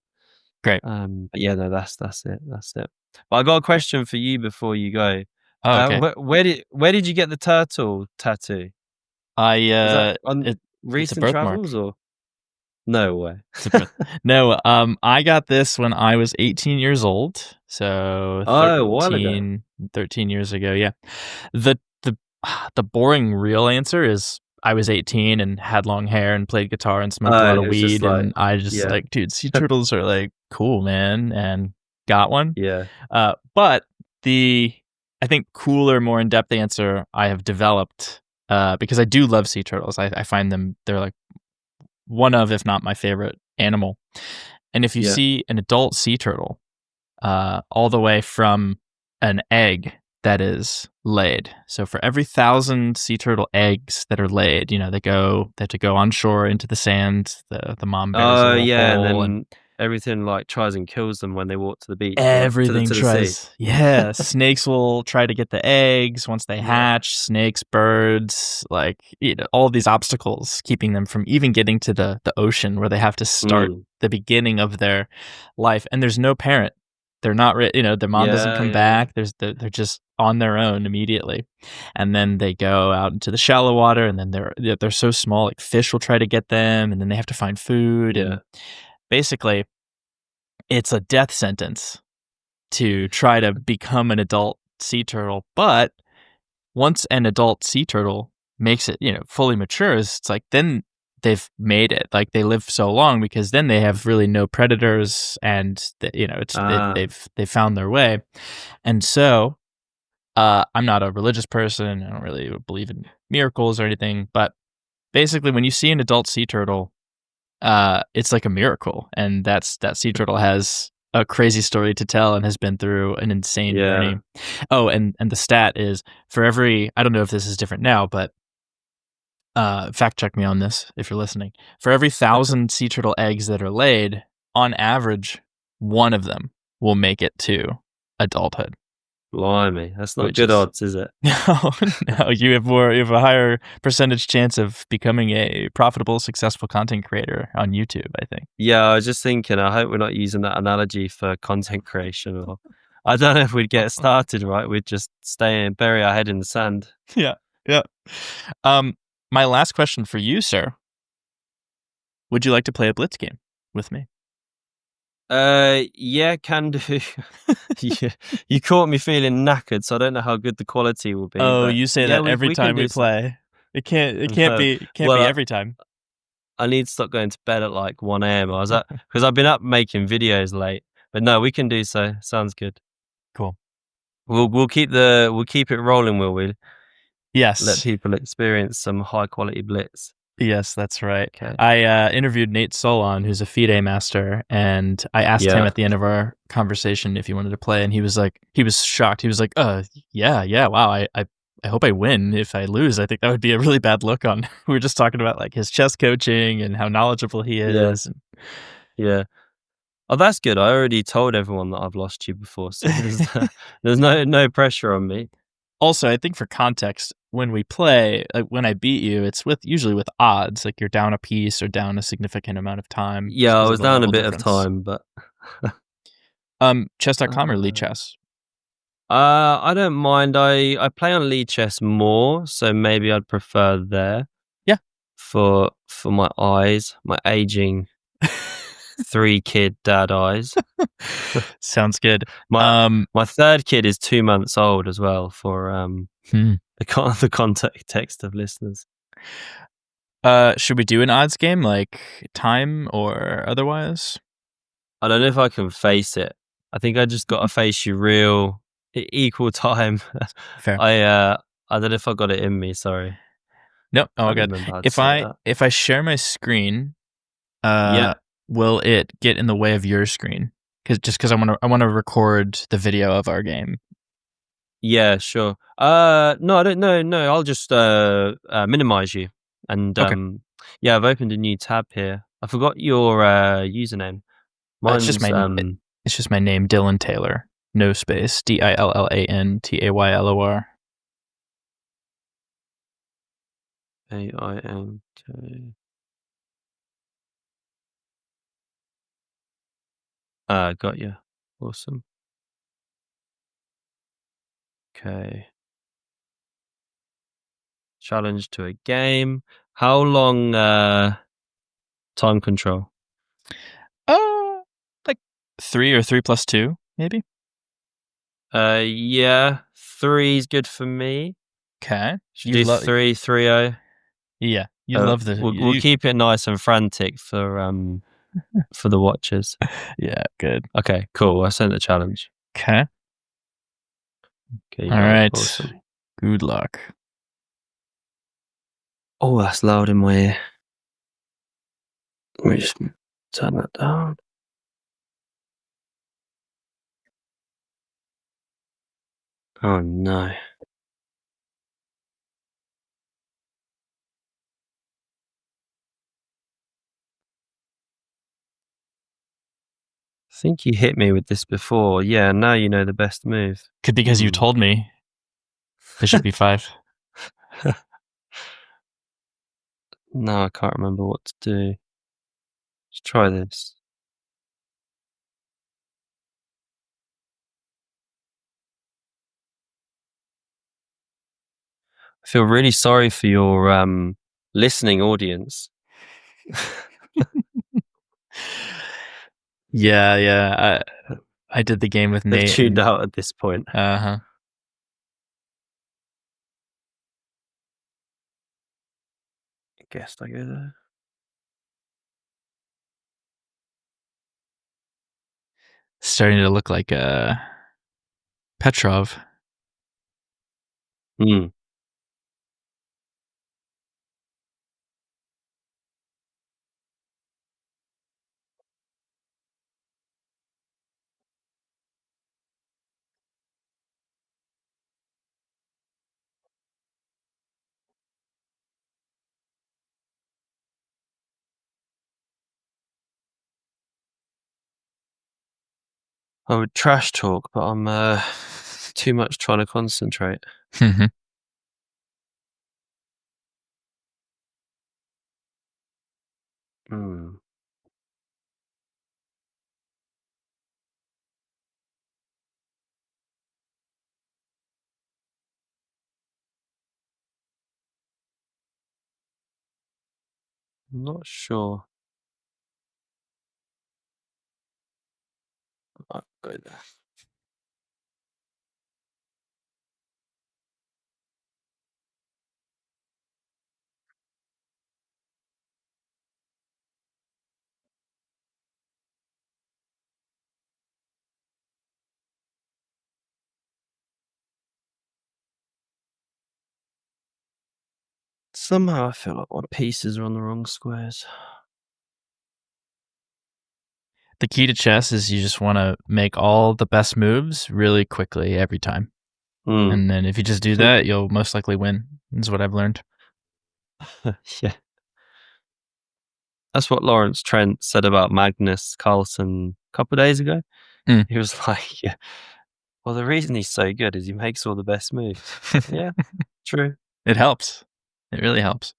S1: Great.
S2: But yeah, no, that's it. But I got a question for you before you go.
S1: Okay.
S2: Where did you get the turtle tattoo? Is that on recent travels or? No way.
S1: No, I got this when I was 18 years old. So 13 years ago. Yeah. The boring real answer is I was 18 and had long hair and played guitar and smoked a lot of weed. And I just like, dude, sea turtles are like cool, man. And got one.
S2: Yeah.
S1: But I think cooler, more in-depth answer I have developed, because I do love sea turtles. I find they're like one of, if not my favorite animal. And if you see an adult sea turtle, all the way from an egg that is laid. So for every 1,000 sea turtle eggs that are laid, they have to go on shore into the sand. The mom bears a little hole,
S2: and then everything like tries and kills them when they walk to the beach.
S1: Everything
S2: to the
S1: tries.
S2: Sea.
S1: Yeah, snakes will try to get the eggs once they hatch. Snakes, birds, like all these obstacles keeping them from even getting to the ocean, where they have to start the beginning of their life. And there's no parent. They're not, their mom doesn't come back. They're just on their own immediately, and then they go out into the shallow water, and then they're so small, like fish will try to get them, and then they have to find food. And basically, it's a death sentence to try to become an adult sea turtle. But once an adult sea turtle makes it, fully matures, it's like then they've made it. Like they live so long because then they have really no predators, and they've found their way. And so I'm not a religious person. I don't really believe in miracles or anything, but basically when you see an adult sea turtle, it's like a miracle. And that sea turtle has a crazy story to tell and has been through an insane journey. Oh, and the stat is, for every, I don't know if this is different now, but fact check me on this if you're listening. For every 1,000 sea turtle eggs that are laid, on average, one of them will make it to adulthood.
S2: Blimey, that's not good odds, is it?
S1: No, you have a higher percentage chance of becoming a profitable, successful content creator on YouTube, I think.
S2: Yeah, I was just thinking, I hope we're not using that analogy for content creation, or I don't know if we'd get started, right? We'd just stay and bury our head in the sand.
S1: Yeah. My last question for you, sir. Would you like to play a blitz game? with me?
S2: Yeah, can do. Yeah, you caught me feeling knackered, so I don't know how good the quality will be.
S1: Oh,
S2: But
S1: you say
S2: yeah,
S1: that
S2: we
S1: every
S2: we can
S1: time we
S2: do so.
S1: play. It can't
S2: No,
S1: be it can't
S2: well,
S1: be every time.
S2: I need to stop going to bed at like 1 a.m. I was at because I've been up making videos late. But no, we can do so. Sounds good.
S1: Cool.
S2: We'll keep it rolling, will we? Let
S1: Yes.
S2: people experience some high quality blitz.
S1: Yes, that's right.
S2: Okay.
S1: I interviewed Nate Solon, who's a FIDE master, and I asked him
S2: Yeah.
S1: at the end of our conversation if he wanted to play, and he was shocked. He was like, yeah, wow, I hope I win. If I lose, I think that would be a really bad look on." We were just talking about like his chess coaching and how knowledgeable he
S2: Yeah.
S1: is.
S2: Yeah. Oh, that's good. I already told everyone that I've lost you before, so there's no pressure on me.
S1: Also, I think for context, when we play, when I beat you, it's usually with odds, like you're down a piece or down a significant amount of time just
S2: Yeah, I
S1: because of
S2: was
S1: the
S2: down a
S1: level
S2: bit of
S1: difference.
S2: time, but
S1: Chess.com or Lee
S2: uh,
S1: Chess?
S2: I don't mind. I play on Lee Chess more, so maybe I'd prefer there
S1: Yeah.
S2: for my eyes, my aging 3-kid dad eyes.
S1: Sounds good.
S2: My
S1: Um,
S2: my third kid is 2 months old as well for
S1: hmm.
S2: the context of listeners.
S1: Should we do an odds game, like time or otherwise?
S2: I don't know if I can face it. I think I just gotta face you real equal time.
S1: Fair.
S2: I don't know if I got it in me, sorry.
S1: No, oh
S2: Can't
S1: good.
S2: remember how to
S1: If
S2: say
S1: I
S2: that.
S1: if I share my screen,
S2: Yeah.
S1: will it get in the way of your screen? Because I wanna record the video of our game.
S2: Yeah, sure. No, I don't know. No, I'll just minimize you. And
S1: Okay.
S2: yeah, I've opened a new tab here. I forgot your username.
S1: It's just
S2: Mine's
S1: my it's just my name, Dillan Taylor. No space. DILLANTAYLOR.
S2: AIMK. Got you. Awesome. Okay. Challenge to a game. How long time control?
S1: Uh, like 3 or 3 plus 2, maybe?
S2: Yeah, 3's good for me.
S1: Okay.
S2: Should
S1: You
S2: do
S1: love
S2: 3-3-0.
S1: Yeah, you love the
S2: We'll
S1: you
S2: keep it nice and frantic for the watchers.
S1: Yeah, good.
S2: Okay, cool. I sent the challenge.
S1: Okay.
S2: Okay, you
S1: All
S2: got it.
S1: right.
S2: Awesome.
S1: Good luck.
S2: Oh, that's loud in my ear. Let me just turn that down. Oh no. I think you hit me with this before. Yeah, now you know the best move.
S1: Could because you told me bishop b5.
S2: No, I can't remember what to do. Let's try this. I feel really sorry for your listening audience.
S1: Yeah. I did the game with
S2: They've
S1: Nate
S2: tuned
S1: and
S2: out at this point.
S1: uh-huh.
S2: I guess I go there.
S1: Starting to look like Petrov.
S2: Hmm. I would trash talk, but I'm too much trying to concentrate. Hmm. I'm not sure. Good. Somehow I feel like my pieces are on the wrong squares.
S1: The key to chess is you just want to make all the best moves really quickly every time. And then if you just do that, you'll most likely win, is what I've learned.
S2: Yeah. That's what Lawrence Trent said about Magnus Carlsen a couple of days ago. He was like, yeah, well, the reason he's so good is he makes all the best moves. Yeah, true.
S1: It helps. It really helps.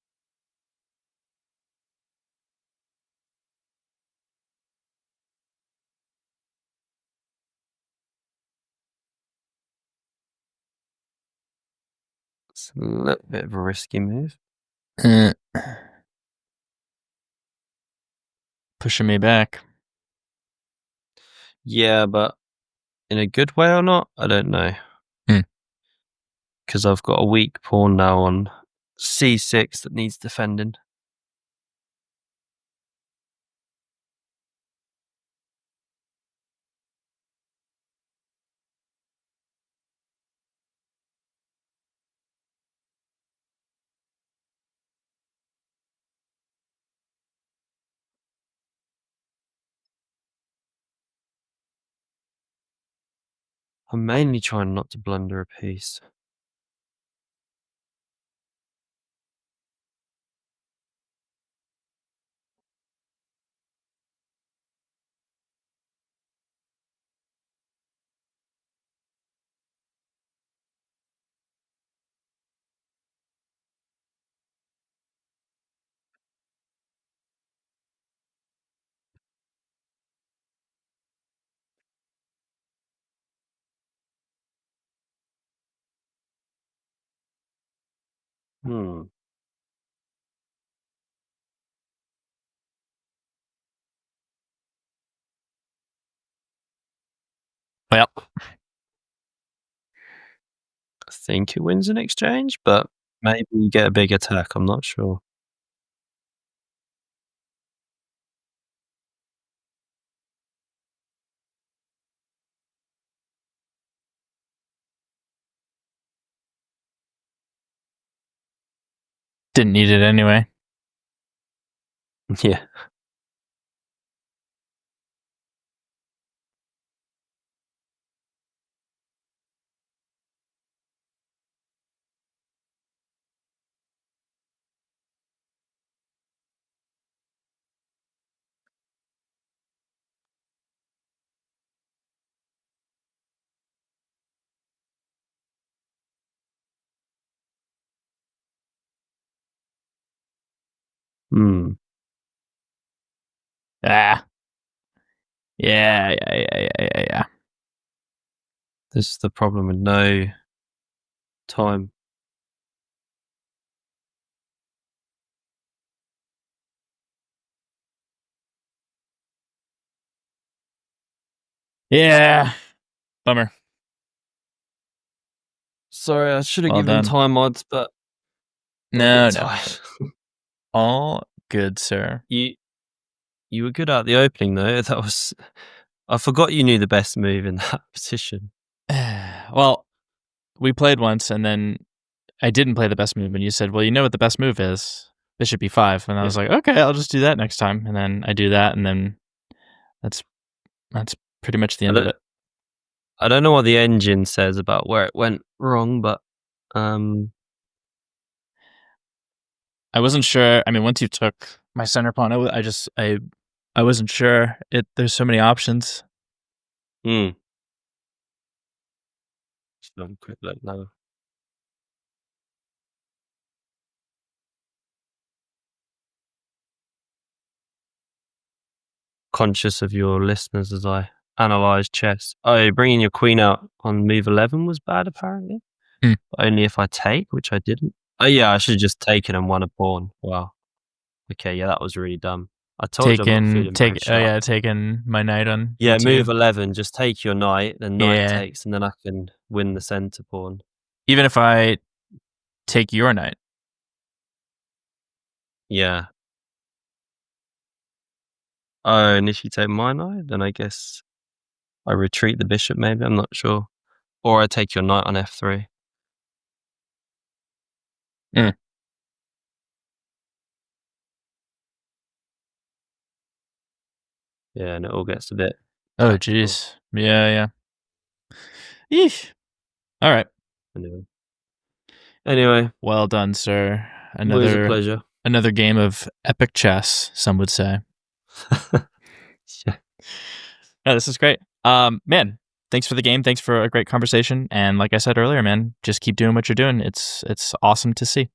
S2: It's a little bit of a risky move.
S1: Pushing me back.
S2: Yeah, but in a good way or not, I don't know. Because I've got a weak pawn now on c6 that needs defending. I'm mainly trying not to blunder a piece.
S1: Well,
S2: I think it wins an exchange, but maybe you get a big attack. I'm not sure.
S1: didn't need it anyway.
S2: Yeah.
S1: Ah. Yeah.
S2: This is the problem with no time.
S1: Yeah. Bummer.
S2: Sorry, I should have
S1: Well
S2: given
S1: done.
S2: time odds, but
S1: No.
S2: All
S1: good, sir.
S2: You were good at the opening though. That was I forgot you knew the best move in that position.
S1: Well, we played once, and then I didn't play the best move, and you said, well, you know what the best move is? Bishop e5. And I was like, okay, I'll just do that next time. And then I do that, and then that's pretty much the end of it.
S2: I don't know what the engine says about where it went wrong, but
S1: I wasn't sure. I mean, once you took my center pawn, I wasn't sure. There's so many options.
S2: Just have a quick look now. Conscious of your listeners as I analyze chess. Oh, bringing your queen out on move 11 was bad, apparently. But only if I take, which I didn't. Oh, yeah, I should have just taken and won a pawn. Wow. Okay, yeah, that was really dumb. I told you I'm not feeling very sharp.
S1: taking my knight on.
S2: Yeah,
S1: E2.
S2: move 11. Just take your knight, then knight
S1: Yeah.
S2: takes, and then I can win the center pawn.
S1: Even if I take your knight.
S2: Yeah. Oh, and if you take my knight, then I guess I retreat the bishop, maybe. I'm not sure. Or I take your knight on f3.
S1: Mm.
S2: Yeah, and it all gets a bit
S1: Oh,
S2: tactical.
S1: jeez. Yeah. Yeesh. All right.
S2: Anyway.
S1: Well done, sir.
S2: Always a pleasure.
S1: Another game of epic chess, some would say.
S2: Yeah.
S1: No, this is great. Man, thanks for the game. Thanks for a great conversation. And like I said earlier, man, just keep doing what you're doing. It's awesome to see.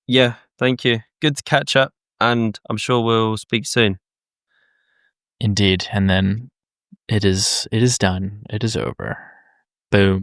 S2: Yeah, thank you. Good to catch up, and I'm sure we'll speak soon.
S1: Indeed. And then it is done. It is over. Boom.